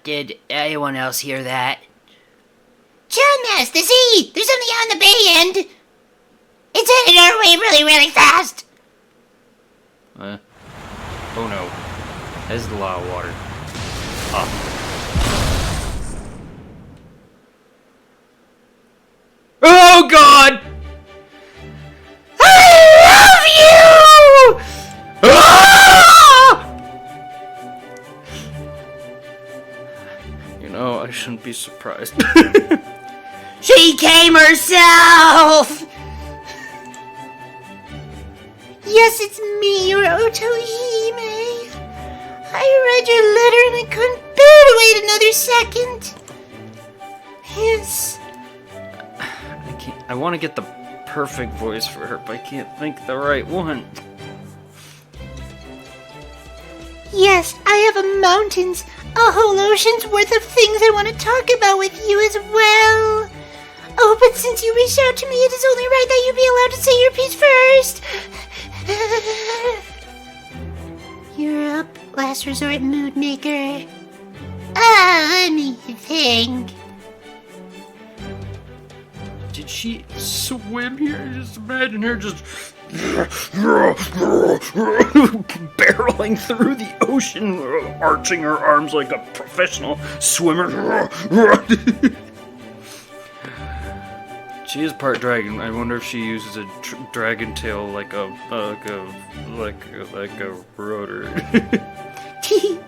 Did anyone else hear that? John Mass, the sea! There's something on the bay end! It's headed our way really, really fast! Oh no. That's a lot of water. Oh god! I love you! You know, I shouldn't be surprised. She came herself! Yes, it's me, your Otohime. I read your letter and I couldn't bear to wait another second. Yes. I want to get the perfect voice for her, but I can't think the right one. Yes, I have a mountains, a whole ocean's worth of things I want to talk about with you as well. Oh, but since you reached out to me, it is only right that you be allowed to say your piece first. You're up, last resort mood maker. Let me think. Did she swim here? Just imagine her just barreling through the ocean, arching her arms like a professional swimmer. She is part dragon. I wonder if she uses a dragon tail like a rotor.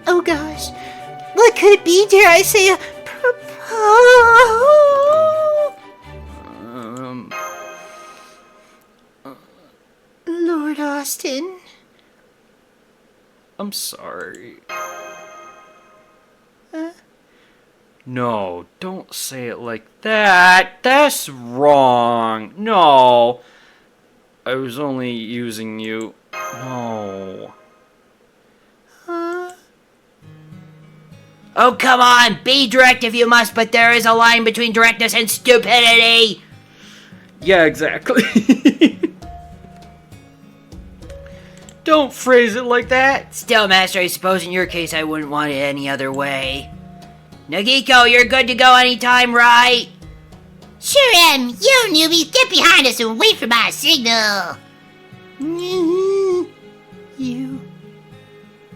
Oh gosh, what could it be? Dare I say a Lord Austin. I'm sorry. No, don't say it like that. That's wrong. No. I was only using you. No. Oh, come on! Be direct if you must, but there is a line between directness and stupidity! Yeah, exactly. Don't phrase it like that. Still, Master, I suppose in your case I wouldn't want it any other way. Nagiko, you're good to go anytime, right? Sure am. Yo, newbies, get behind us and wait for my signal. You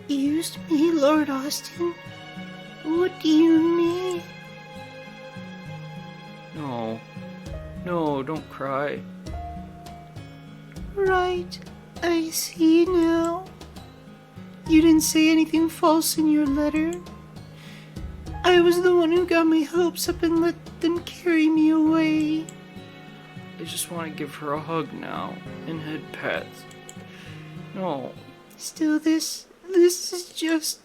used me, Lord Austin? What do you mean? No. No, don't cry. Right, I see now. You didn't say anything false in your letter. I was the one who got my hopes up and let them carry me away. I just want to give her a hug now and head pats. No. Still, this is just...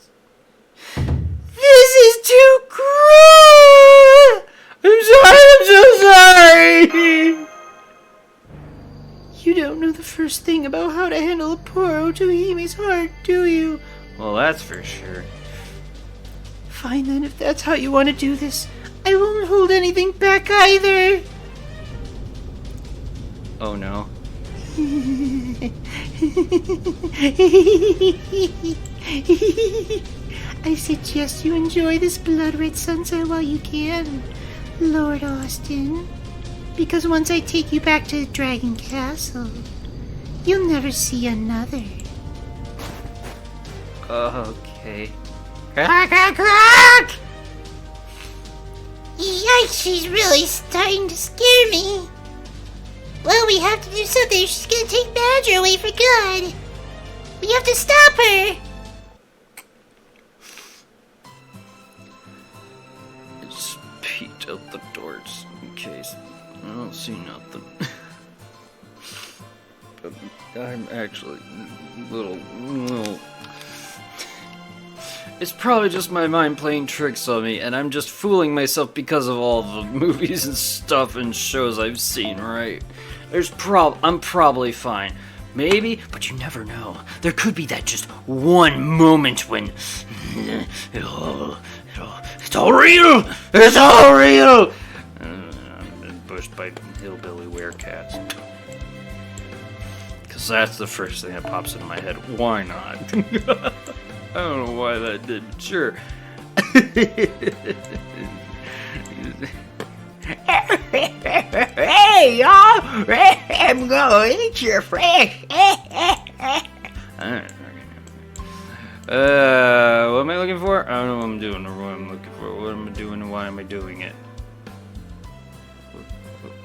This is too cruel! I'm so sorry! You don't know the first thing about how to handle a poor Otohime's heart, do you? Well, that's for sure. Fine then, if that's how you want to do this. I won't hold anything back either. Oh no. I suggest you enjoy this blood-red sunset while you can, Lord Austin. Because once I take you back to Dragon Castle, you'll never see another. Okay. Yikes, she's really starting to scare me. Well, we have to do something. She's gonna take Badger away for good. We have to stop her. I just peeked out the doors in case. I don't see nothing. But I'm actually a little... It's probably just my mind playing tricks on me, and I'm just fooling myself because of all the movies and stuff and shows I've seen, right? I'm probably fine. Maybe, but you never know. There could be that just one moment when... It's all real! It's all real! I've been pushed by hillbilly werecats. Because that's the first thing that pops into my head. Why not? I don't know why that did. Sure. Hey, y'all! I'm gonna eat your flesh. What am I looking for? I don't know what I'm doing or what I'm looking for. What am I doing and why am I doing it?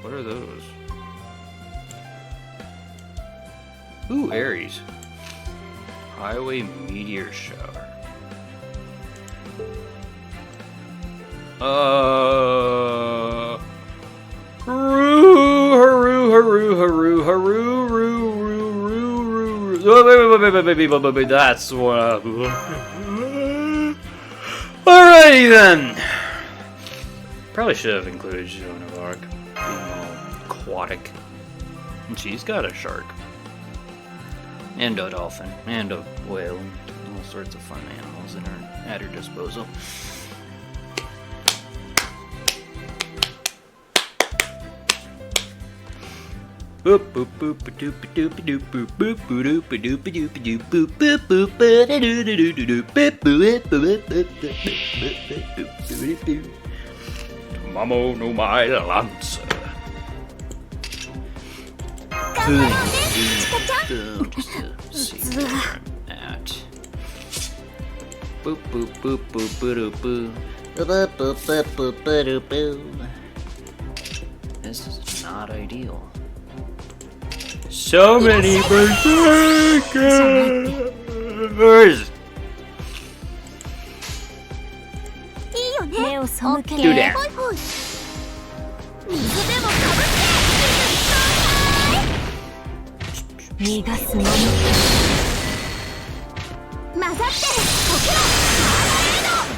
What are those? Ooh, Aries. Highway meteor shower. Wait, that's what. Alrighty then. Probably should have included Joan of Arc being all aquatic. And she's got a shark. And a dolphin, and a whale, and all sorts of fun animals at her disposal. Boop boop boop doop doop doop boop boop doop doop doop doop boop boop boop boop boop. Mamo no mai lancer. Just to see where I'm at. Boop boop boop boop boop boop boop boop boop boop boop. This is not ideal. So many berserkers. Do that.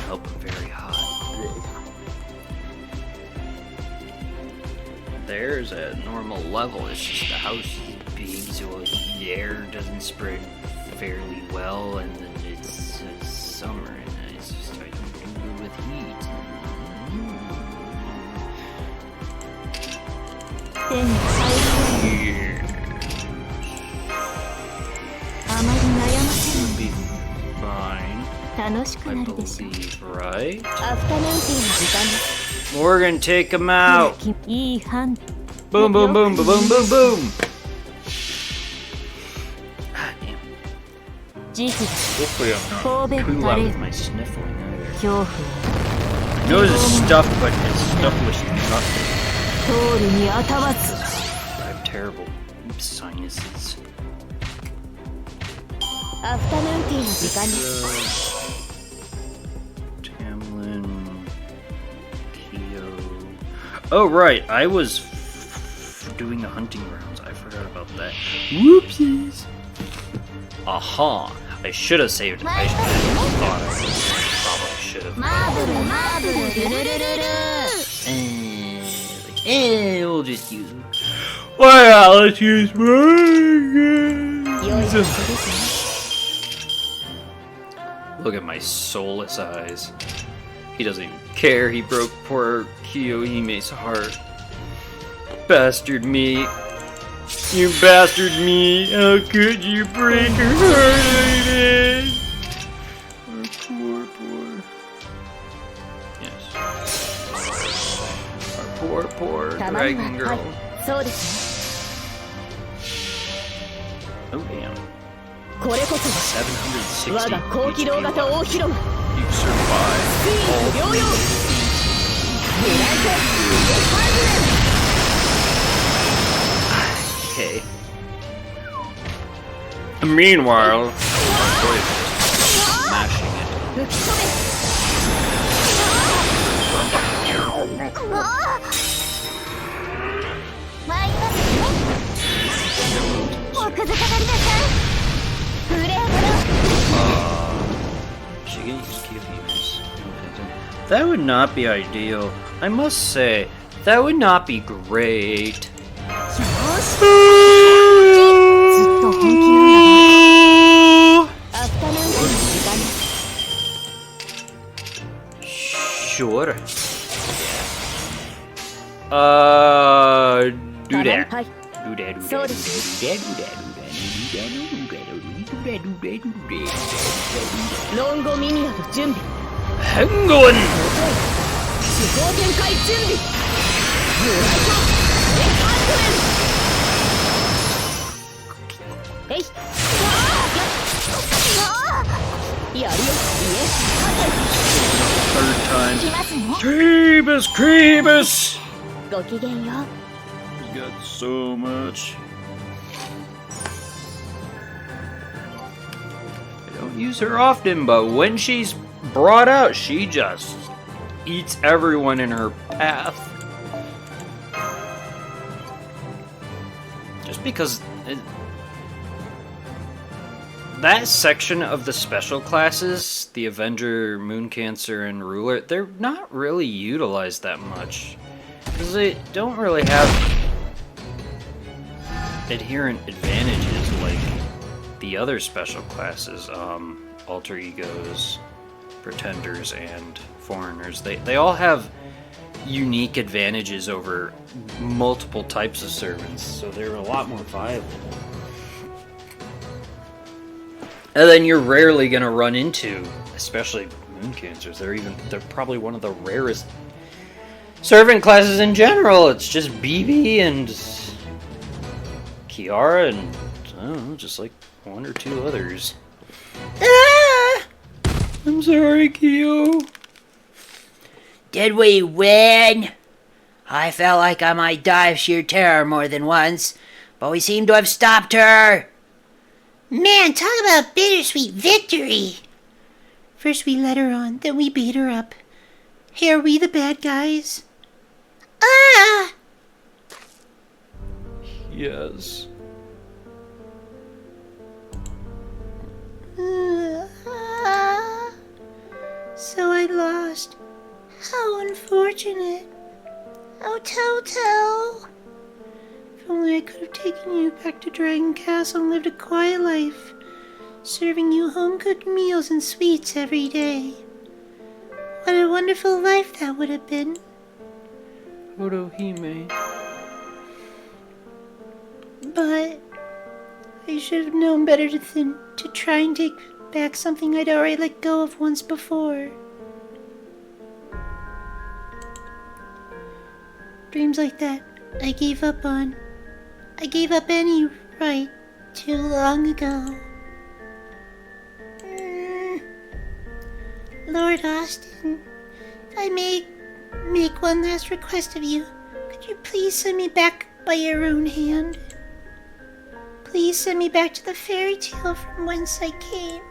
Help him very hot. There's a normal level. It's just the house is big, so the air doesn't spread fairly well, and then it's summer, and it's just starting to do with heat. You'll be fine. I believe, right? Morgan, take him out. いい判 Boom, boom, boom, boom, boom, boom, boom. Ah, damn. 時期 Hopefully I'm 神戸 Too 垂 loud れ with my sniffling either. 恐怖 Nose is stuffed, but his stuff was nothing. 通るに当たわず I have terrible sinuses. アフタヌーンティーの時間です Tamlin, Kyo. Oh right, I was doing the hunting grounds. I forgot about that. Whoopsies. Aha! I should have saved. I thought I probably should have. マーブルマーブルルルルルル We'll just use. Well, let's use Morgan. 良いことですね Look at my soulless eyes. He doesn't even care. He broke poor Kiyohime's heart. Bastard me. You bastard me. How could you break her heart like this? Our poor. Yes. Our poor たまに dragon ははい girl. そうですね Oh damn. これこそ760. 我が高機動型大広間 You survived. 水陸両用ブライトハイ Okay. Meanwhile, my boy is smashing it. 吹き込め参りますねおくずかかりなさいフレアブロ That would not be ideal. I must say, that would not be great. ずっと本気なんだアフタヌーンティーの時間です Sure. Do that. はい Do that, do そう that, です do that, do that, do that. ロンゴミミアと準備 Hang on! 主攻展開準備ブライトエンハンドメンえいやるよイエス Third time. 来ますね Creebus, Creebus! ごきげんよう He's got so much. I don't use her often, but when she's brought out, she just eats everyone in her path. Just because that section of the special classes, the Avenger, Mooncancer, and Ruler, they're not really utilized that much. Because they don't really have adherent advantages like the other special classes, Alter Egos, Pretenders, and Foreigners. They all have unique advantages over multiple types of servants, so they're a lot more viable. And then you're rarely gonna run into, especially Mooncancers. They're probably one of the rarest servant classes in general. It's just BB and Kiara and I don't know, just like one or two others. Ah! I'm sorry, Kyo. Did we win? I felt like I might die of sheer terror more than once, but we seem to have stopped her. Man, talk about bittersweet victory. First we let her on, then we beat her up. Hey, are we the bad guys? Ah! Yes. So I lost. How unfortunate. Oh, Toto. If only I could have taken you back to Dragon Castle and lived a quiet life, serving you home-cooked meals and sweets every day. What a wonderful life that would have been. Otohime. But I should have known better than to try and take back something I'd already let go of once before. Dreams like that, I gave up on. I gave up any right too long ago. Lord Austin, if I may make one last request of you, could you please send me back by your own hand? Please send me back to the fairy tale from whence I came,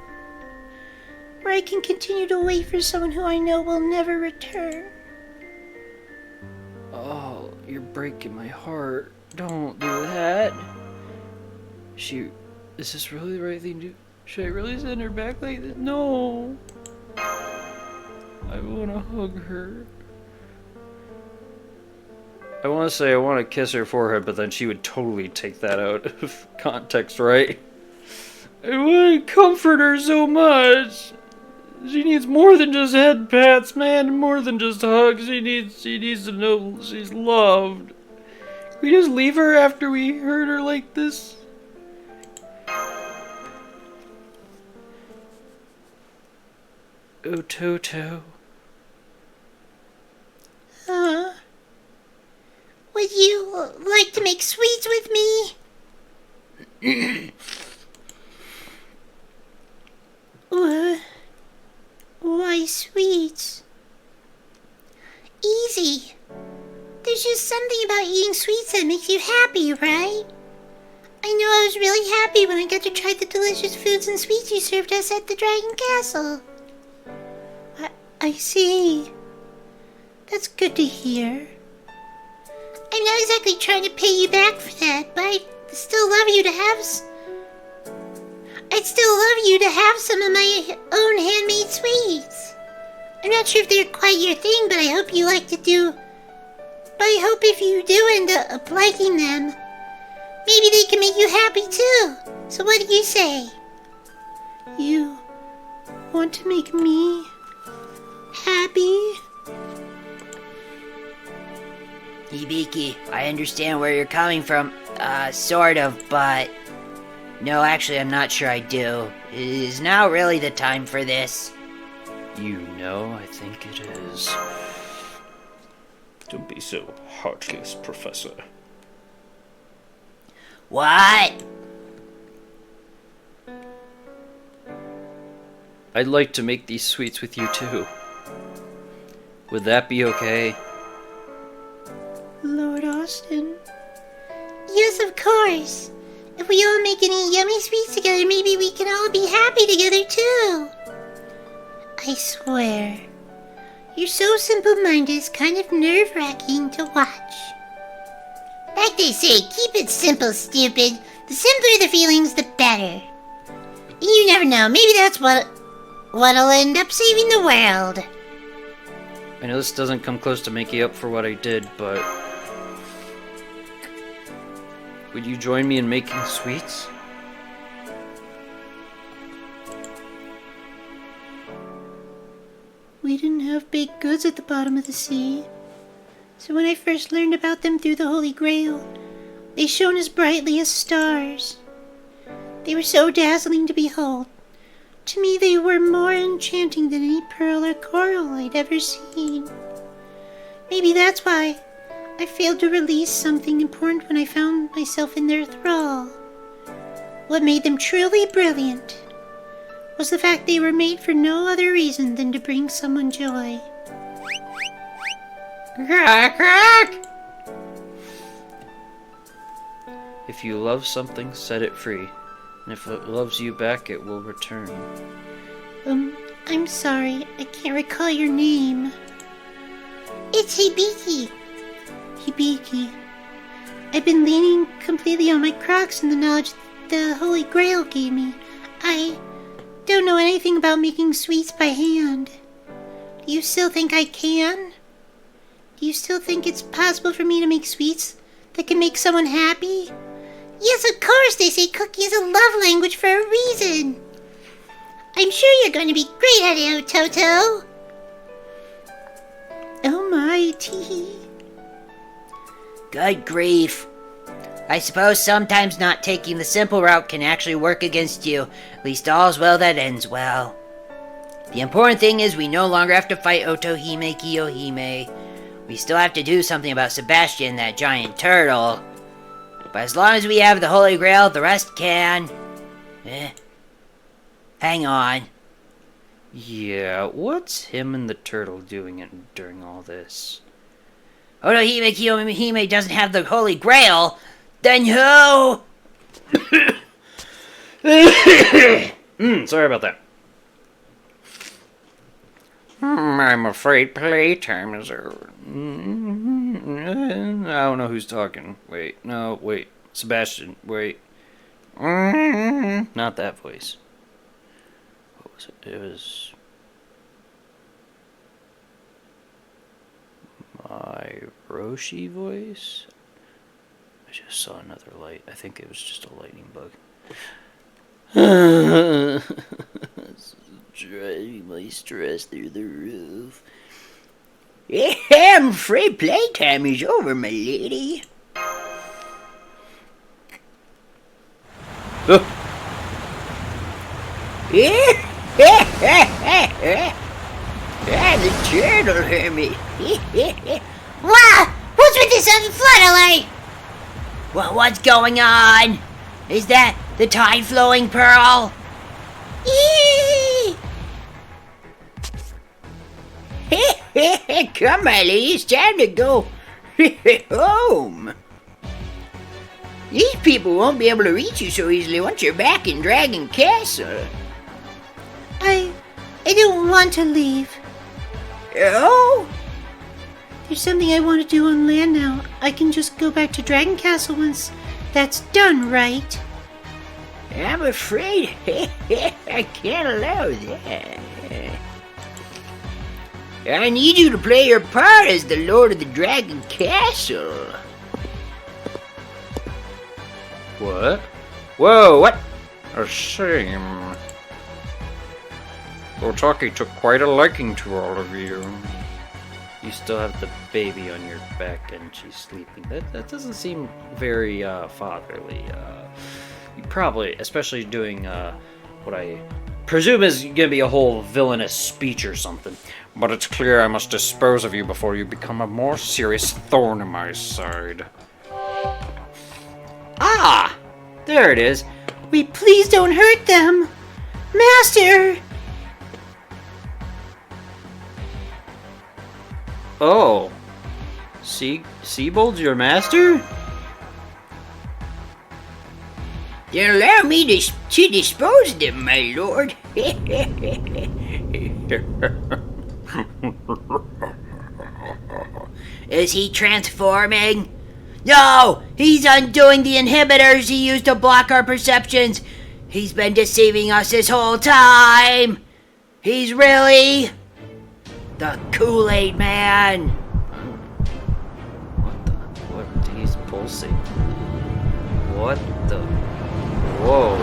where I can continue to wait for someone who I know will never return. Oh, you're breaking my heart. Don't do that. Is this really the right thing to do? Should I really send her back like this? No. I want to hug her. I want to say I want to kiss her forehead, but then she would totally take that out of context, right? I want to comfort her so much. She needs more than just head pats, man. More than just hugs. She needs to know she's loved. Can we just leave her after we hurt her like this? Oh, Toto. Would you like to make sweets with me? Why sweets? Easy. There's just something about eating sweets that makes you happy, right? I know I was really happy when I got to try the delicious foods and sweets you served us at the Dragon Castle. I see. That's good to hear. I'm not exactly trying to pay you back for that, but I'd still love you to have some of my own handmade sweets. I'm not sure if they're quite your thing, but I hope you like to do. But I hope if you do end up liking them, maybe they can make you happy too. So what do you say? You want to make me happy? Hibiki, I understand where you're coming from, sort of, but... No, actually, I'm not sure I do. Is now really the time for this? You know, I think it is. Don't be so heartless, Professor. What? I'd like to make these sweets with you too. Would that be okay? Lord Austin? Yes, of course. If we all make any yummy sweets together, maybe we can all be happy together too. I swear, you're so simple-minded, it's kind of nerve-wracking to watch. Like they say, keep it simple, stupid. The simpler the feelings, the better. You never know, maybe that's what'll end up saving the world. I know this doesn't come close to making up for what I did, but... would you join me in making sweets? We didn't have baked goods at the bottom of the sea. So when I first learned about them through the Holy Grail, they shone as brightly as stars. They were so dazzling to behold. To me, they were more enchanting than any pearl or coral I'd ever seen. Maybe that's why I failed to release something important when I found myself in their thrall. What made them truly brilliant was the fact they were made for no other reason than to bring someone joy. Crack, crack! If you love something, set it free. And if it loves you back, it will return. I'm sorry, I can't recall your name. It's Hibiki. Hibiki. I've been leaning completely on my Crocs and the knowledge the Holy Grail gave me. I don't know anything about making sweets by hand. Do you still think I can? Do you still think it's possible for me to make sweets that can make someone happy? Yes, of course, they say cooking is a love language for a reason. I'm sure you're going to be great at it, Toto. Oh my, tee. Good grief. I suppose sometimes not taking the simple route can actually work against you. At least all's well that ends well. The important thing is we no longer have to fight Otohime Kiyohime. We still have to do something about Sebastian, that giant turtle. But as long as we have the Holy Grail, the rest can. Hang on. Yeah, what's him and the turtle doing during all this? Oh no, Hime doesn't have the Holy Grail. Then who? Sorry about that. I'm afraid playtime is over. I don't know who's talking. Wait, no, wait. Sebastian, wait. Not that voice. What was it? It was... my Roshi voice? I just saw another light. I think it was just a lightning bug. Driving my stress through the roof. I'm afraid playtime is over, my lady. The turtle hurt me. Wow! What's with this sudden flood alert? Well, what's going on? Is that the tide flowing pearl? Eee! Come, my lady, it's time to go home. These people won't be able to reach you so easily once you're back in Dragon Castle. I don't want to leave. Oh? There's something I want to do on land now. I can just go back to Dragon Castle once that's done, right? I'm afraid I can't allow that. I need you to play your part as the Lord of the Dragon Castle. What? Whoa, what? A shame. Otaki took quite a liking to all of you. You still have the baby on your back and she's sleeping. That doesn't seem very fatherly. You probably, especially doing what I presume is gonna be a whole villainous speech or something. But it's clear I must dispose of you before you become a more serious thorn in my side. Ah! There it is. Wait, please don't hurt them! Master! Oh. Seabold's your master? Then allow me to dispose of them, my lord. Is he transforming? No! He's undoing the inhibitors he used to block our perceptions. He's been deceiving us this whole time. He's really the Kool-Aid Man. What? He's pulsing. What the? Whoa.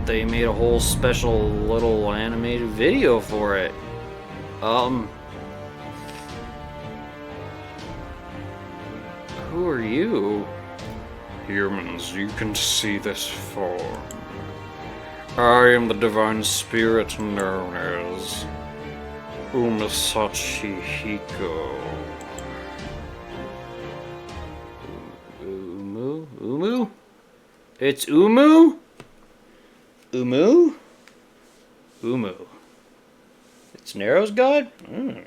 They made a whole special little animated video for it. Who are you? Humans, you can see this form. I am the divine spirit known as Umasachi Hiko. Umu? It's Umu? Umu? Umu. It's Nero's god? Umu?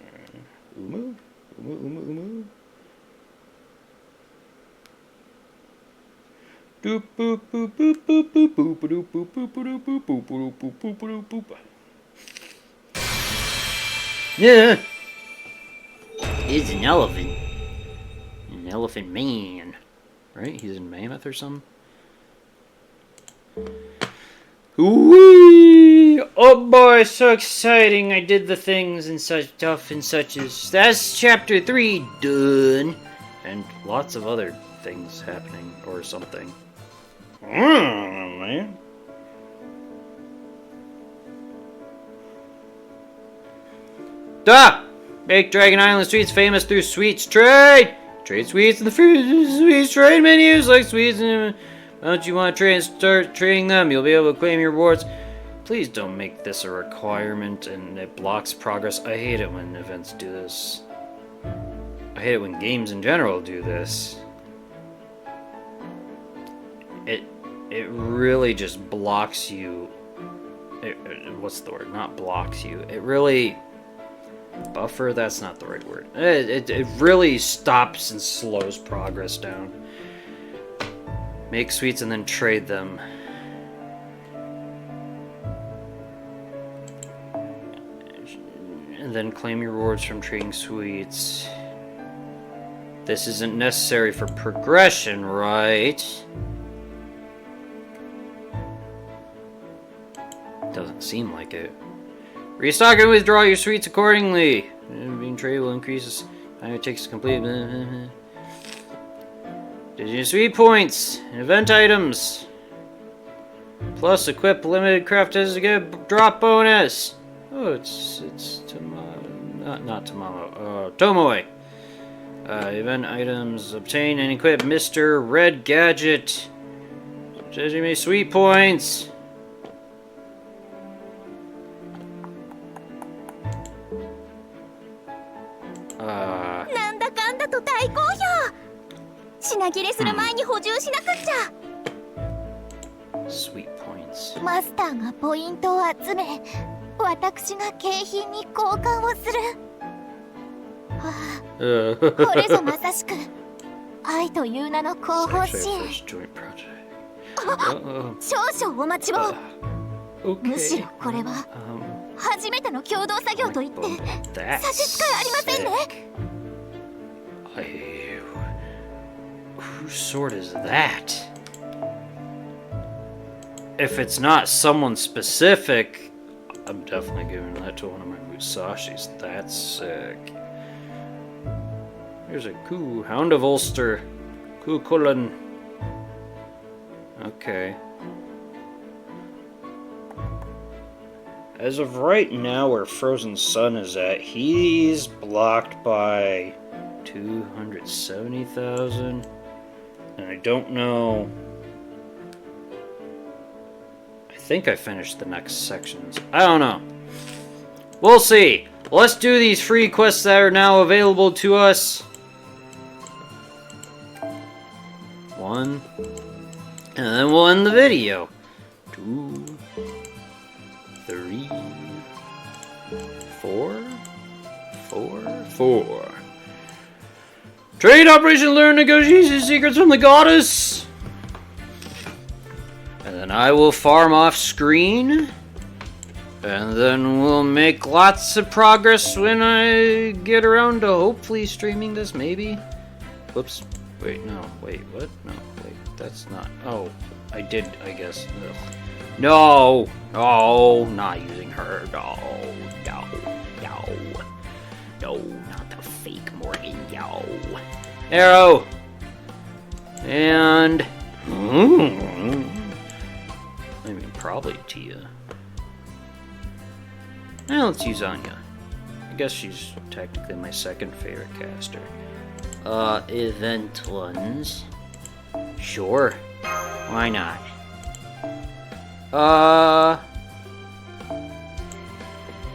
Umu? Yeah. He's an elephant. An elephant man. Right? He's in Mammoth or something? Whee! Oh boy, so exciting. I did the things and such stuff and such as... That's chapter 3 done. And lots of other things happening or something. Man. Stop! Make Dragon Island sweets famous through sweets trade! Trade sweets in the sweets trade menus like sweets and... Don't you want to trade and start trading them? You'll be able to claim your rewards Please don't make this a requirement and it blocks progress. I hate it when events do this. I hate it when games in general do this. It really just blocks you. What's the word? Not blocks you. It really... Buffer? That's not the right word. It really stops and slows progress down. Make sweets and then trade them. And then claim your rewards from trading sweets. This isn't necessary for progression, right? Doesn't seem like it. Restock and withdraw your sweets accordingly. Being traded will increase the time it takes to complete. Digital sweet points and event items. Plus, equip limited crafters to get a drop bonus. Oh, it's not Tamamo. Tomoe. Event items. Obtain and equip Mr. Red Gadget. Sesame sweet points. Sweet points. マスターがポイントを集め、私が景品に交換をする。これぞまさしく愛という名の後方支援。少々お待ちを。むしろこれは初めての共同作業と言って差し支えありませんね。Whose sword is that? If it's not someone specific, I'm definitely giving that to one of my Musashis. That's sick. Here's a Ku, Hound of Ulster, Ku Kulin. Okay. As of right now, where Frozen Sun is at, he's blocked by 270,000. And I don't know. I think I finished the next sections. I don't know. We'll see. Let's do these free quests that are now available to us. 1. And then we'll end the video. 2. 3. 4. 4. Trade operation, learn negotiation secrets from the goddess. And then I will farm off screen. And then we'll make lots of progress when I get around to hopefully streaming this, maybe. Whoops. Wait, no. Wait, what? No, wait. That's not... Oh, I did, I guess. Ugh. No! No, not using her. No, not the fake Morgan. No. Arrow! And... I mean, probably Tia. Now let's use Anya. I guess she's technically my second favorite caster. Event ones. Sure. Why not?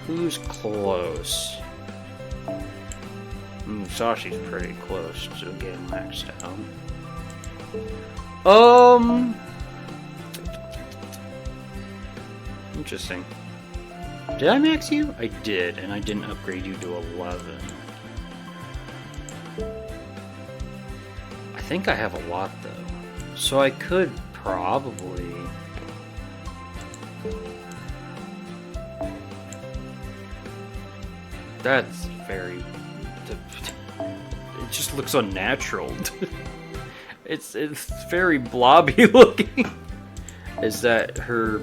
Who's close? Sashi's pretty close to getting maxed out. Interesting. Did I max you? I did, and I didn't upgrade you to 11. I think I have a lot, though. So I could probably... That's very... It just looks unnatural. It's very blobby looking. Is that her...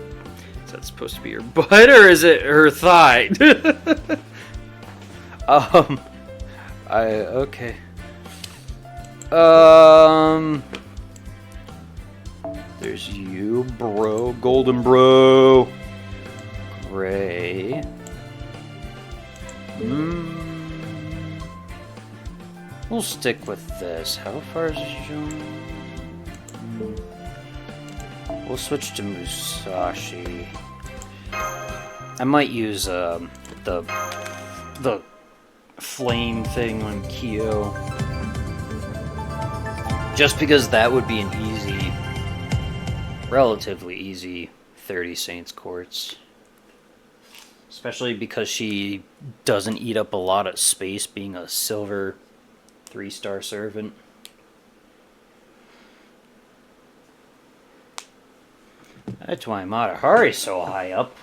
Is that supposed to be her butt, or is it her thigh? Okay. There's you, bro. Golden bro. Gray. We'll stick with this. How far is this shown? We'll switch to Musashi. I might use the flame thing on Kyo. Just because that would be an easy, relatively easy 30 Saints Quartz. Especially because she doesn't eat up a lot of space being a silver 3-star servant. That's why Matahari's so high up.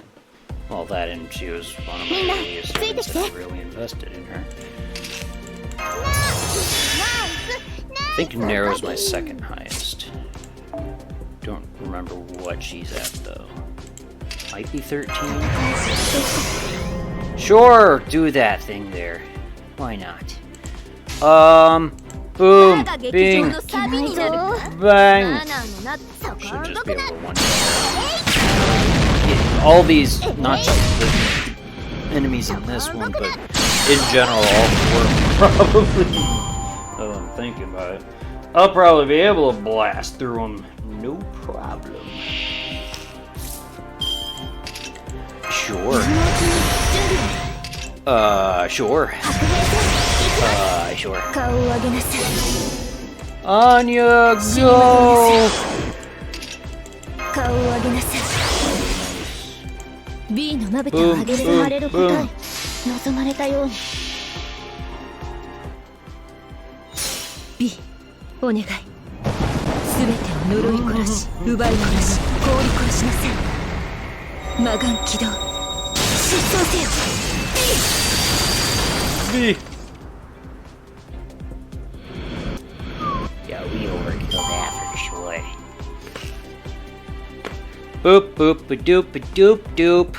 Well, that and she was one of my earliest servants that I really invested in her. I think Nero's my second highest. Don't remember what she's at though. Might be 13. Sure, do that thing there. Why not? Boom, bing, bang. Should just be able to one. All these, not just the enemies in this one, but in general, all four probably. Oh, I'm thinking about it. I'll probably be able to blast through them, no problem. Sure. Sure. Sure. Anya, go! B のまぶたを上げられること望まれたように B お願いすべてを呪い殺し奪い殺し氷殺しなさい魔眼起動失踪せよ B Yeah, we overkill that for sure. Boop boop a doop a doop doop.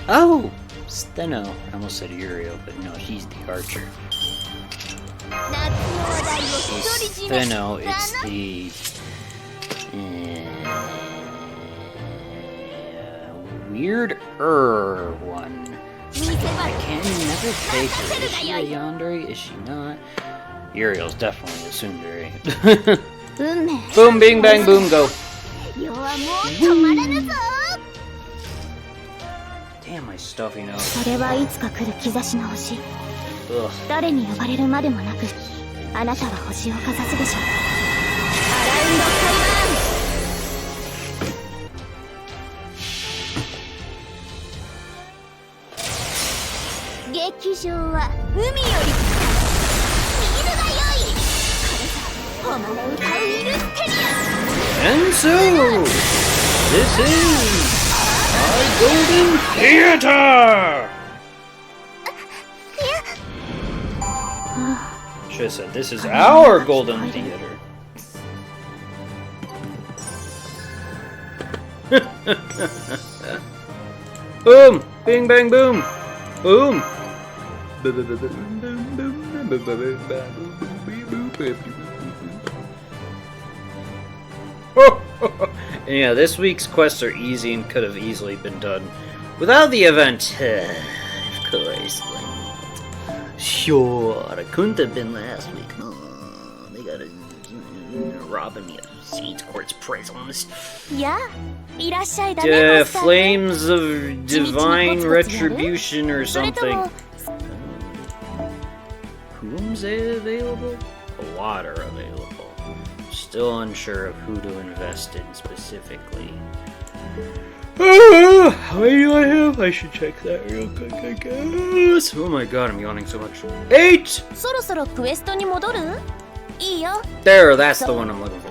Oh! Steno. I almost said Uriel, but no, she's the archer. Steno, it's the weird one. I can never take her. Is she a yandere? Is she not? Uriel's definitely a tsundere. Boom, bing, bang, boom, go. Damn, my stuffy nose. それはいつか来る兆しの星 Ugh. 誰に呼ばれるまでもなくあなたは星をかざすでしょうアラウンドカリバーン劇場は海より水が良いこれさ誉れ歌うイルステリア And so, this is our Golden Theater! Should have said, this is our Golden Theater. Boom! Bing, bang, boom! Boom! Yeah, this week's quests are easy and could have easily been done without the event. Of course. Sure, it couldn't have been last week. Oh, they got robbing me of Saints Quartz prisms. やあいらっしゃいだね Flames of Divine Retribution or それと something. も Whom's available? A lot are available. Still unsure of who to invest in specifically. What do I have? I should check that real quick, I guess. Oh my god, I'm yawning so much. 8! そろそろクエストに戻るいいよ There, that's the one I'm looking for.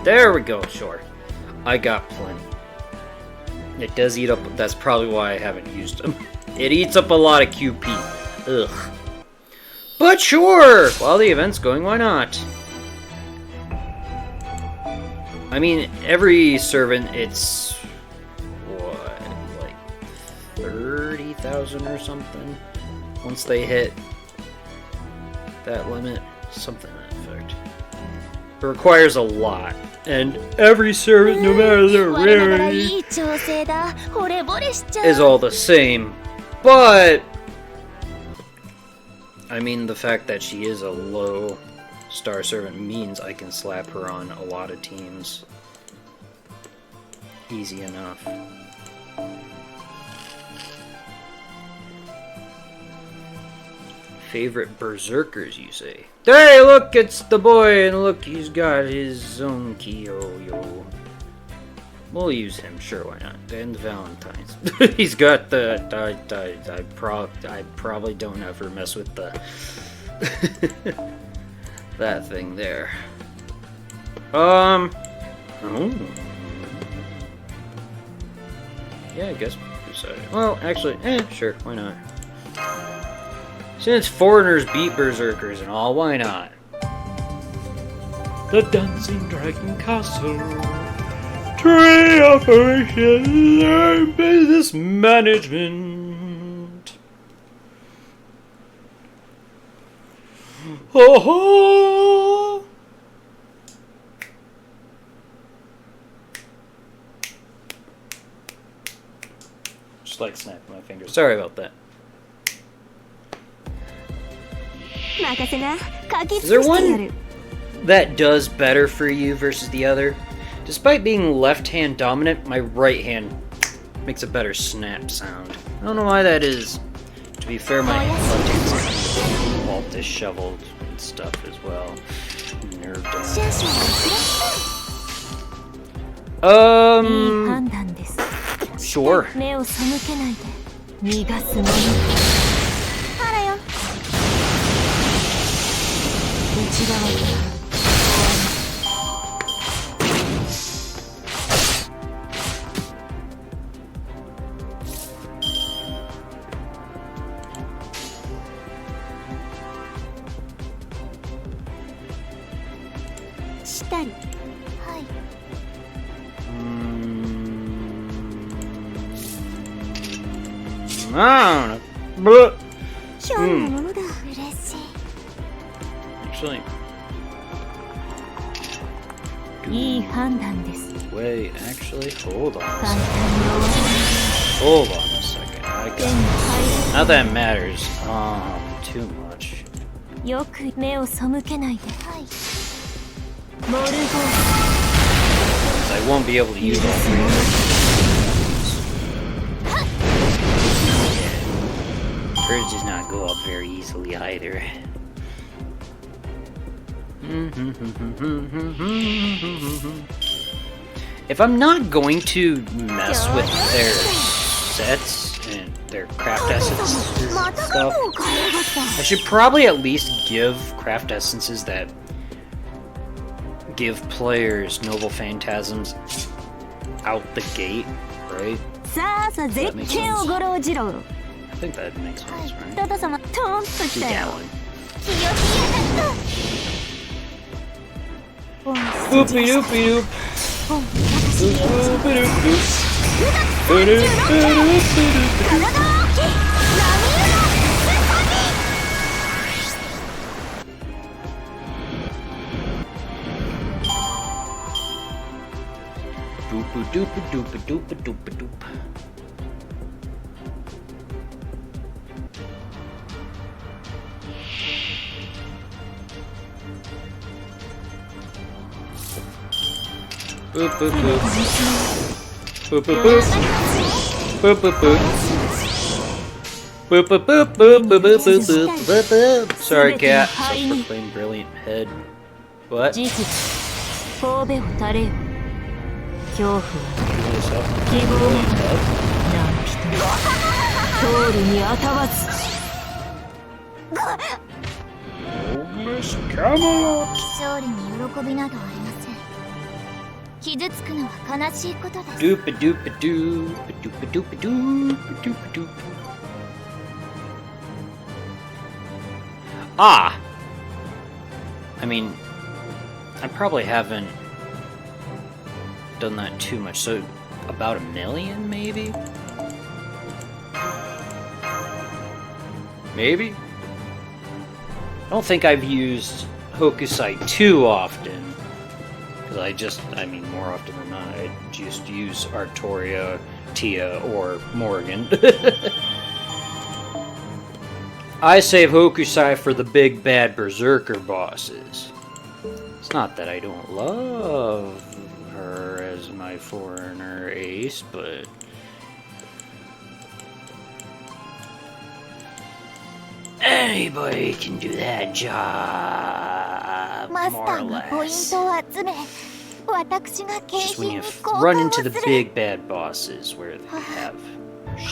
There we go, sure. I got plenty. It does eat up, that's probably why I haven't used them. It eats up a lot of QP. Ugh. But sure! While the event's going, why not? I mean, every servant, it's... what? Like 30,000 or something? Once they hit that limit? Something to that effect. It requires a lot. And every servant, no matter their 我ながら rarity, いい調整だ惚れ惚れしちゃう is all the same. But... I mean, the fact that she is a low Star Servant means I can slap her on a lot of teams. Easy enough. Favorite berserkers, you say? Hey, look, it's the boy, and look, he's got his own Kyo-Yo. We'll use him, sure, why not? And Valentine's. He's got the... I probably don't ever mess with the... that thing there. Oh. Yeah, I guess. Well, actually, sure, why not? Since foreigners beat berserkers and all, why not? The Dancing Dragon Castle. Tree operations and business management. Ho ho! Just like snapping my fingers. Sorry about that. Is there one that does better for you versus the other? Despite being left-hand dominant, my right hand makes a better snap sound. I don't know why that is. To be fair, my left hand's all disheveled and stuff as well. Nerve damage. Sure. I don't know. Actually. Wait, actually, hold on a second. Hold on a second. I got this. Not that it matters too much. I won't be able to use all three of those. Courage does not go up very easily either. If I'm not going to mess with their sets and their craft essences and stuff, I should probably at least give craft essences that give players noble phantasms out the gate, right? That makes sense. I think that makes sense, right? Do that one. Boopy doopy doop. Boopy doopy doop. Boopy doopy doopy doopy doopy doop. Boop boop boop. Boop boop boop. Boop boop boop. Boop boop boop boop boop boop boop boop boop. Sorry, cat. Self-proclaimed brilliant head. What? Miss Camelot. 傷つくのは悲しいことです。 Doopa doopa doopa doopa doopa doopa doopa doop. Ah! I mean, I probably haven't done that too much, so about 1 million, maybe? Maybe? I don't think I've used Hokusai too often. Because I mean, more often than not, I just use Artoria, Tia, or Morgan. I save Hokusai for the big bad berserker bosses. It's not that I don't love her as my foreigner ace, but anybody can do that job, マスタ more or ーがポイン less. トを集め、私が景 Just when 品 you に f- 交 run 換 into を the する。 big bad bosses where they have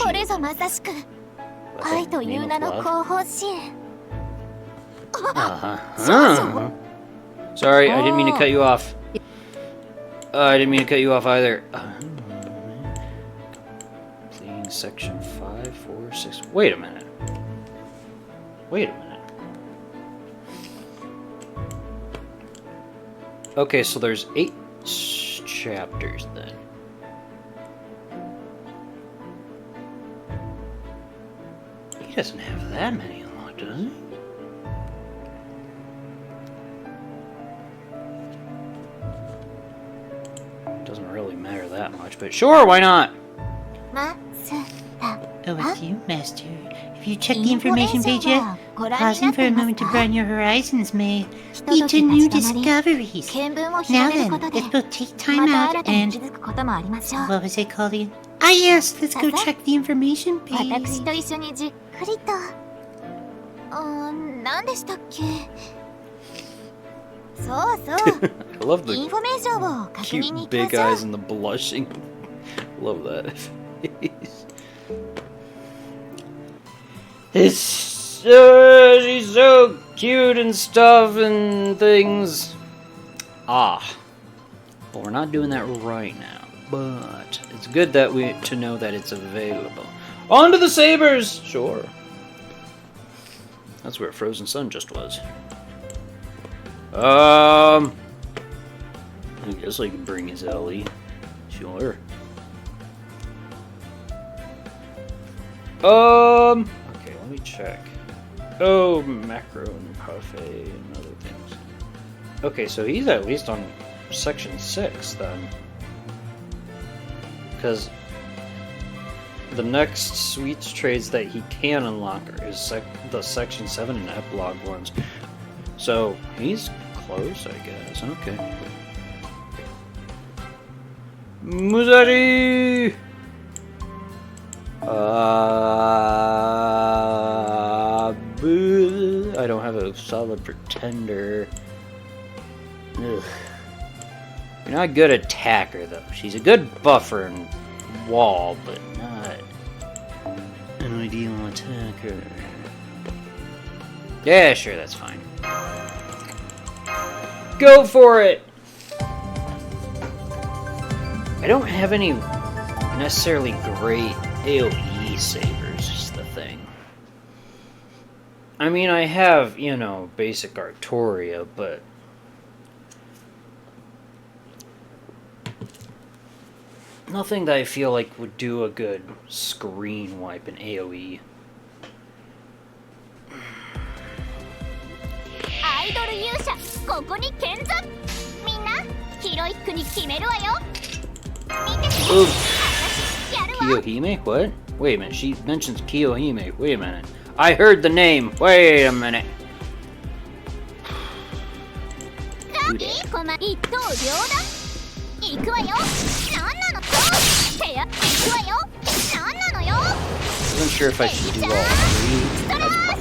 これ shield. ぞまさしく What, 愛 the という name 名 of の love? 後方支援。 Sorry, I didn't mean to cut you off. I didn't mean to cut you off either. Completing section 5, 4, 6. Wait a minute. Wait a minute. Okay, so there's 8 chapters then. He doesn't have that many unlocked, does he? Doesn't really matter that much, but sure, why not? マスタ Oh, it's ー。 you, Master. If you check イ the ンフォメー information ショ page ン yet, はご覧に pausing なっ for て a います moment to か？ broaden your horizons may ひ lead とと to き new 立ち止まり、 discoveries. 見聞を Now 広めること then, で、 let's both take ま time た out 新たに and 気づくこともありましょう。 what was it called again? Ah, yes, let's go Sasa? check the information 私 page. と一緒にじっくりと。何でしたっけ？そうそう。 I love イン the フォメーションを確認に cute 行きま big しょう。 eyes and the blushing. Love that face. She's so cute and stuff and things. Ah. Well, we're not doing that right now, but it's good that to know that it's available. On to the sabers! Sure. That's where Frozen Sun just was. I guess I can bring his Ellie. Sure. Okay, let me check. Oh, macro and parfait and other things. Okay, so he's at least on section 6 then. Because the next sweets trades that he can unlock is the section 7 and epilogue ones. So he's close, I guess. Okay. Muzari! I don't have a solid pretender. Ugh. You're not a good attacker, though. She's a good buffer and wall, but not an ideal attacker. Yeah, sure, that's fine. Go for it! I don't have any necessarily great AoE sabers, is the thing. I mean, I have, you know, basic Artoria, but nothing that I feel like would do a good screen wipe in AoE. アイドル勇者、ここに見参。みんな、ヒロイックに決めるわよ。見てて。 Ooh. 私やるわ。 Kiyohime? What? Wait a minute, she mentions Kiyohime. Wait a minute. I heard the name. Wait a minute. いい子ま、一刀両断。行くわよ。なんなの。手や、行くわよ。なんなのよ。 Wasn't sure if I should do all three. That's probably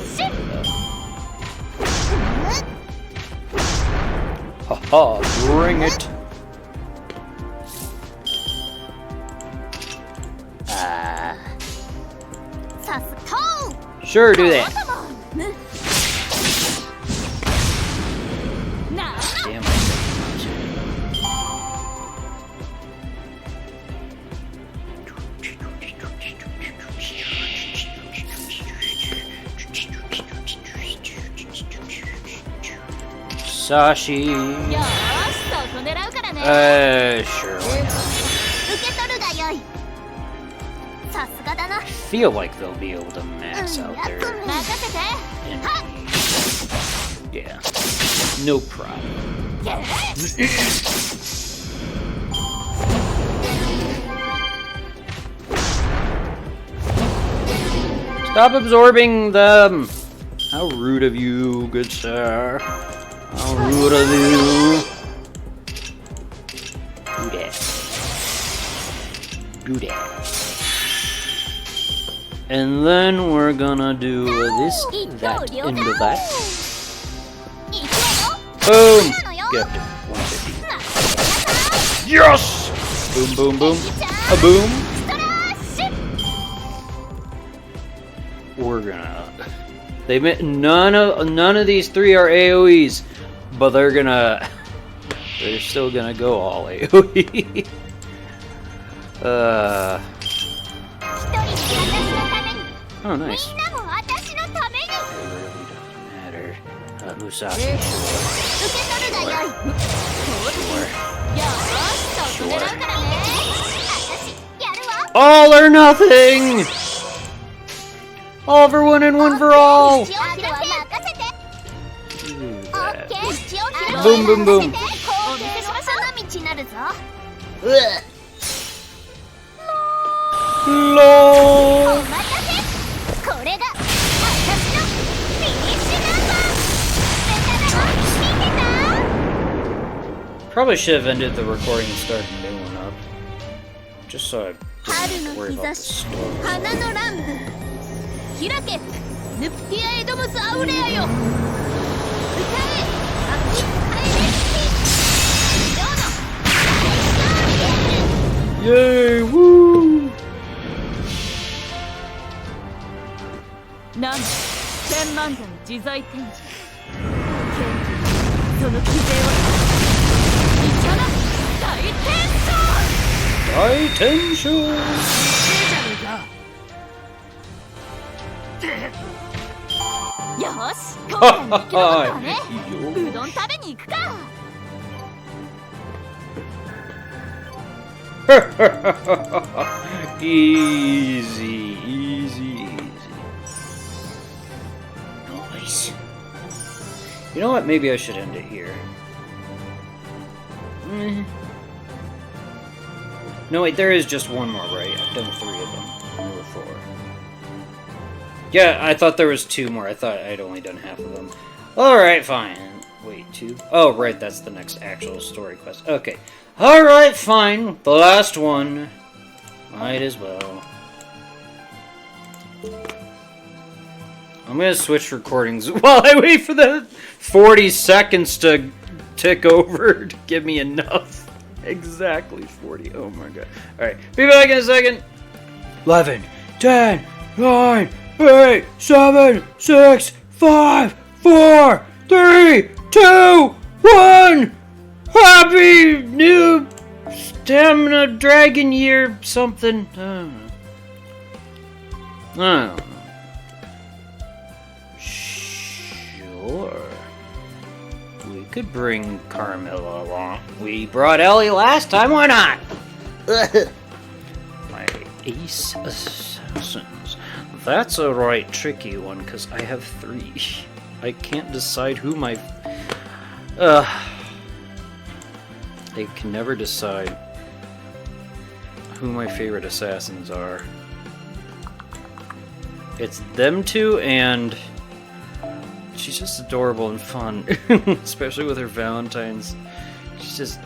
Haha, bring it. Sure, do that. Damn it. Sashi. Sure. I feel like they'll be able to max out their enemies. Yeah. No problem. Stop absorbing them! How rude of you, good sir. How rude of you. Do that. Do that. And then we're gonna do this, that, into that. Boom! Gifted. 150. Yes! Boom, boom, boom. A boom. We're gonna... None of these three are AoEs, but they're still gonna go all AoE. Oh, nice. It really doesn't matter. Musashi. Sure. All or nothing! All for one and one for all! Boom, boom, boom. LOL! Probably should have ended the recording and started a new one up. Just so I didn't have to worry about the story. 開けヌプティアエドムスアウレアよ歌えアキハイレスキ Yay! Woo! なん千万座の自在天使その騎兵はイチャラ大天使 High tension! よし今回の生き残ったわねうどん食べに行くか Easy, easy, easy. Nice. You know what? Maybe I should end it here. No, wait, there is just one more, right? I've done 3 of them. Or 4. Yeah, I thought there was 2 more. I thought I'd only done half of them. Alright, fine. Wait, 2? Oh, right, that's the next actual story quest. Okay. Alright, fine. The last one. Might as well. I'm gonna switch recordings while I wait for the 40 seconds to tick over to give me enough. Exactly 40. Oh my god. Alright, be back in a second. 11, 10, 9, 8, 7, 6, 5, 4, 3, 2, 1! Happy New Stamina Dragon Year something. I don't know. Sure. We could bring Carmilla along. We brought Ellie last time, why not? My ace assassins. That's a right tricky one, because I have 3. I can't decide who my... I can never decide who my favorite assassins are. It's them 2, and she's just adorable and fun, especially with her Valentine's. She's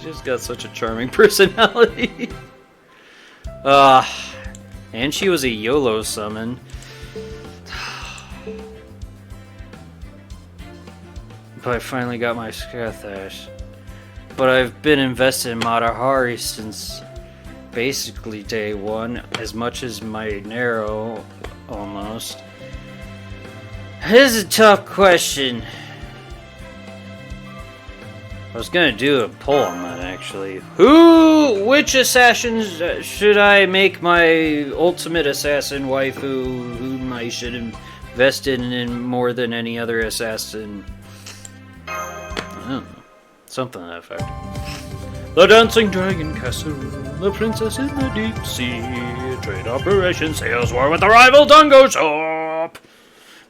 just got such a charming personality. And she was a YOLO summon. But I finally got my Skathash. But I've been invested in Matahari since basically day 1, as much as my Nero, almost. This is a tough question. I was gonna do a poll on that, actually. Which assassins should I make my ultimate assassin waifu, whom I should invest in more than any other assassin? I don't know. Something to that effect. The Dancing Dragon Castle, the Princess in the Deep Sea, trade operation, sales war with the rival Dungo Shop.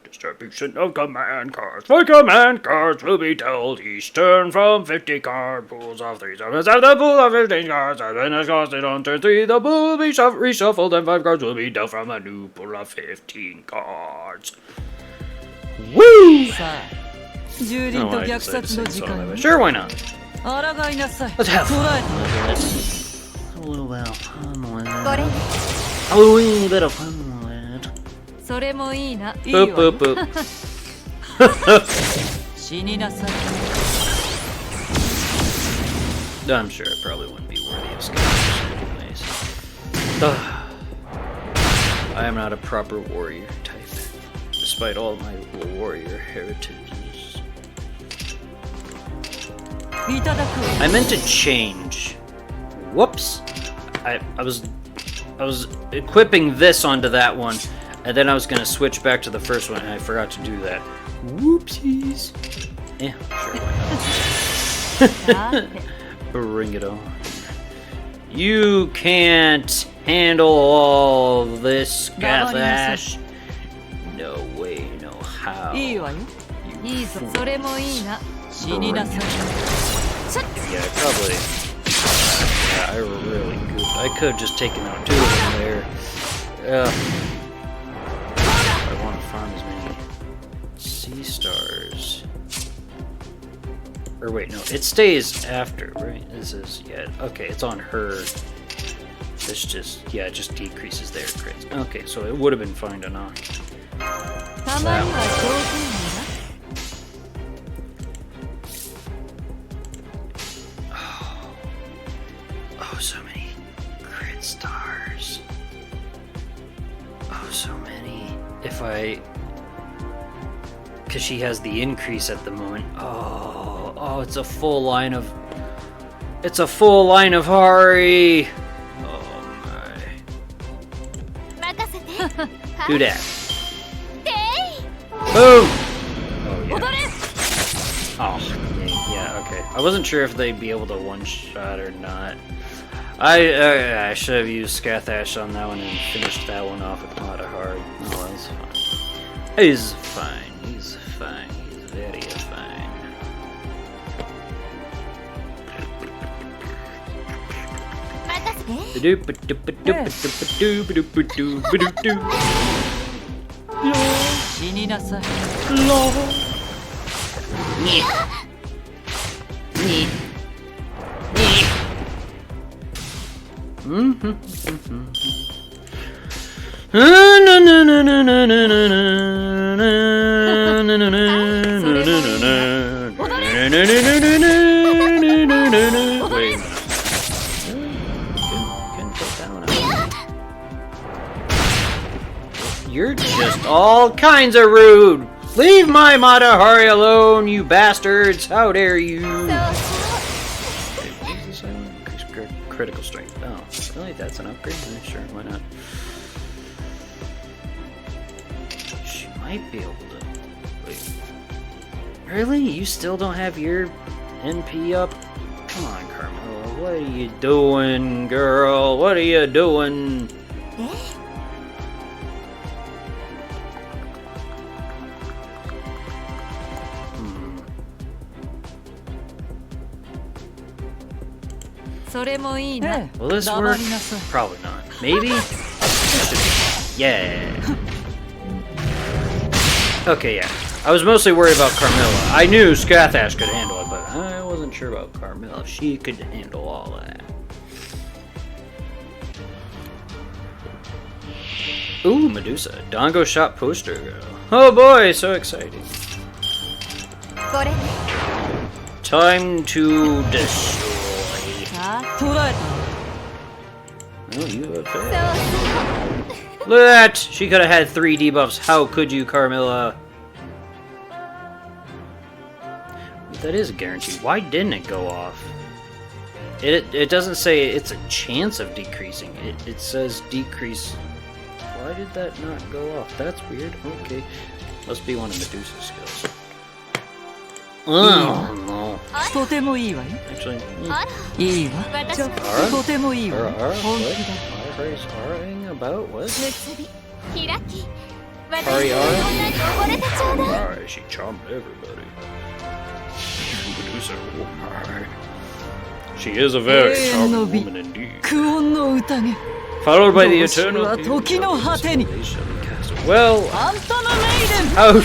Distribution of command cards. For command cards will be dealt each turn from 50 card pools of 3 summons. If the pool of 15 cards has been exhausted on turn 3, the pool will be reshuffled and 5 cards will be dealt from a new pool of 15 cards. Woo! さあ蹂 I don't 躙と know why I 虐 decided to 殺 sing の the 時 song 間 that way. に Sure, why not? 抗いなさい Let's have 捕らえ A little bit of fun with これ A little bit of fun with たそれもいいないい Boop, わよ boop, boop. 死になさい I'm sure it probably wouldn't be worthy of scouts anyways. Ugh. I am not a proper warrior type, despite all my warrior heritages. いただくわ I meant to change. Whoops. I was equipping this onto that one, and then I was gonna switch back to the first one, and I forgot to do that. Whoopsies. Yeah, sure. Why not? Bring it on. You can't handle all this, Gathash. No way, no how. いいわよいいぞそれもいいな死になさい Yeah, probably. Yeah, I really could. I could have just taken out 2 of them there. I want to farm as many sea stars. Or wait, no, it stays after, right? This is, yeah, okay, it's on her. This just, yeah, it just decreases their crits. Okay, so it would have been fine to knock. たまには上手に Oh, so many crit stars. Oh, so many. If I... Because she has the increase at the moment. Oh, it's a full line of... It's a full line of Hari! Oh, my. 任せて Do that. でい Boom! Oh, yeah. Oh, yeah, okay. I wasn't sure if they'd be able to one-shot or not. I should have used Scathash on that one and finished that one off with not a hard. Oh, that's fine. He's fine. He's fine. He's very fine. Ba-doop-ba-doop-ba-doop-ba-doop-ba-doop-ba-doop-ba-doop-ba-doop. 死になさい You're just all kinds of rude. Leave my Matahari alone, you bastards! How dare you! Increase critical strength. Oh, really? That's an upgrade? Sure, why not? She might be able to. Wait. Really? You still don't have your NP up? Come on, Carmela. What are you doing, girl? What are you doing? Will this work? Probably not. Maybe? Yeah. Okay, yeah. I was mostly worried about Carmilla. I knew Scathash could handle it, but I wasn't sure about Carmilla. If she could handle all that. Ooh, Medusa. Dongo shot poster girl. Oh boy, so exciting. Time to destroy. 捕らえた Oh, you have failed. Look at that! She could have had 3 debuffs. How could you, Carmilla? That is a guarantee. Why didn't it go off? It doesn't say it's a chance of decreasing. It says decrease. Why did that not go off? That's weird. Okay. Must be one of Medusa's skills. Oh, no. とてもいいわよ Actually, いいわちょとてもいいわよ Ara? 本 What? 気だ Ara's araing about? What? 結び開き Ari 私の女に溺れてちょうだい Alright, she charmed everybody. Medusa. Alright. She is a very charming woman indeed. 苦音の宴 Followed by the 同志 eternal は時の果てに Well, あんたのメイデン how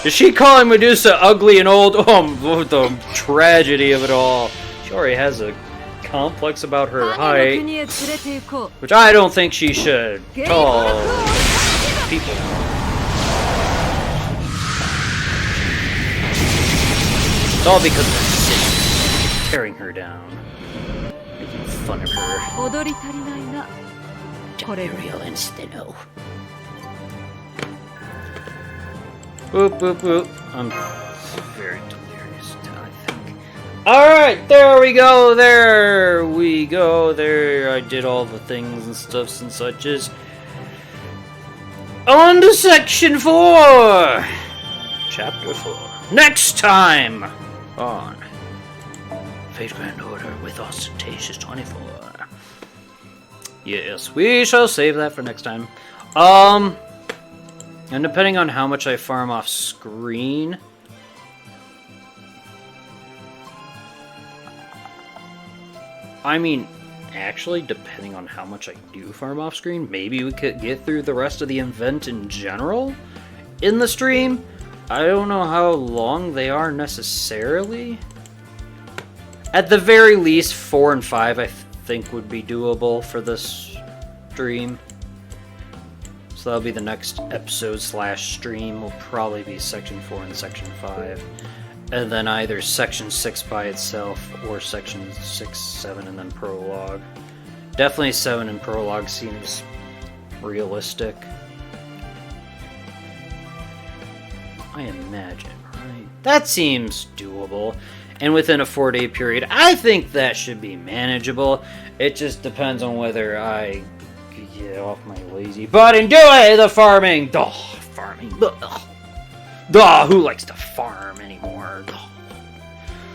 Is she calling Medusa ugly and old? Oh, the tragedy of it all. She already has a complex about her height, which I don't think she should. Tall people. It's all because of her sick, tearing her down, making fun of her. Real instino. Boop, boop, boop. I'm very delirious, I think. Alright, there we go, there we go, there. I did all the things and stuffs and suches. On to section 4! Chapter 4. Next time on Fate Grand Order with Ostentatious 24. Yes, we shall save that for next time. And depending on how much I farm off screen, I mean, actually, depending on how much I do farm off screen, maybe we could get through the rest of the event in general in the stream. I don't know how long they are necessarily. At the very least, 4 and 5 I think would be doable for this stream. So that'll be the next episode / stream. Will probably be section 4 and section 5. And then either section 6 by itself or section 6, 7, and then prologue. Definitely 7 and prologue seems realistic. I imagine, right? That seems doable. And within a 4-day period, I think that should be manageable. It just depends on whether I get off my lazy butt and do it! The farming! Duh, farming. Duh, who likes to farm anymore?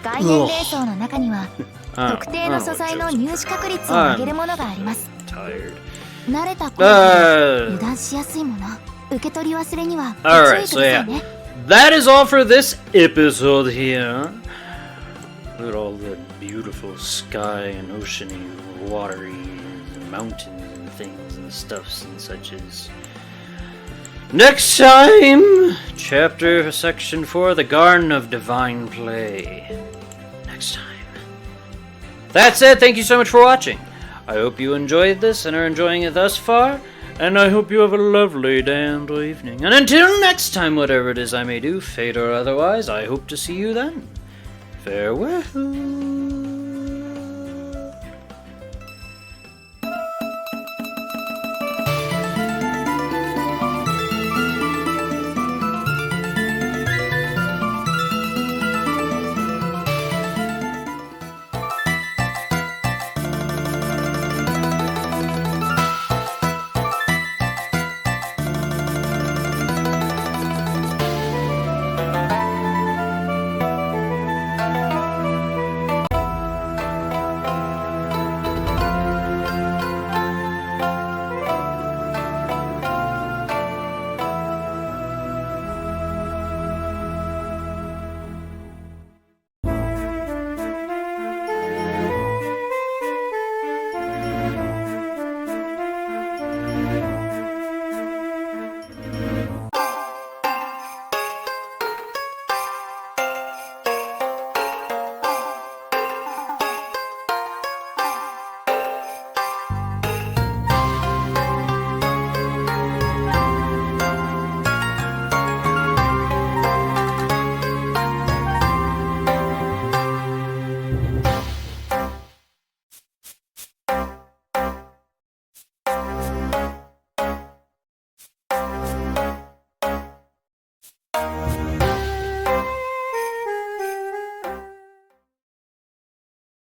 外伝霊装の中には特定の素材の入手確率を上げるものがあります。慣れた頃から油断しやすいもの、受け取り忘れにはご注意くださいね。That is all for this episode here. Look at all the beautiful sky and oceany, watery, and mountains and things and stuffs and such as. Next time, chapter section 4, the Garden of Divine Play. Next time. That's it. Thank you so much for watching. I hope you enjoyed this and are enjoying it thus far. And I hope you have a lovely day and evening. And until next time, whatever it is I may do, fate or otherwise, I hope to see you then. Farewell.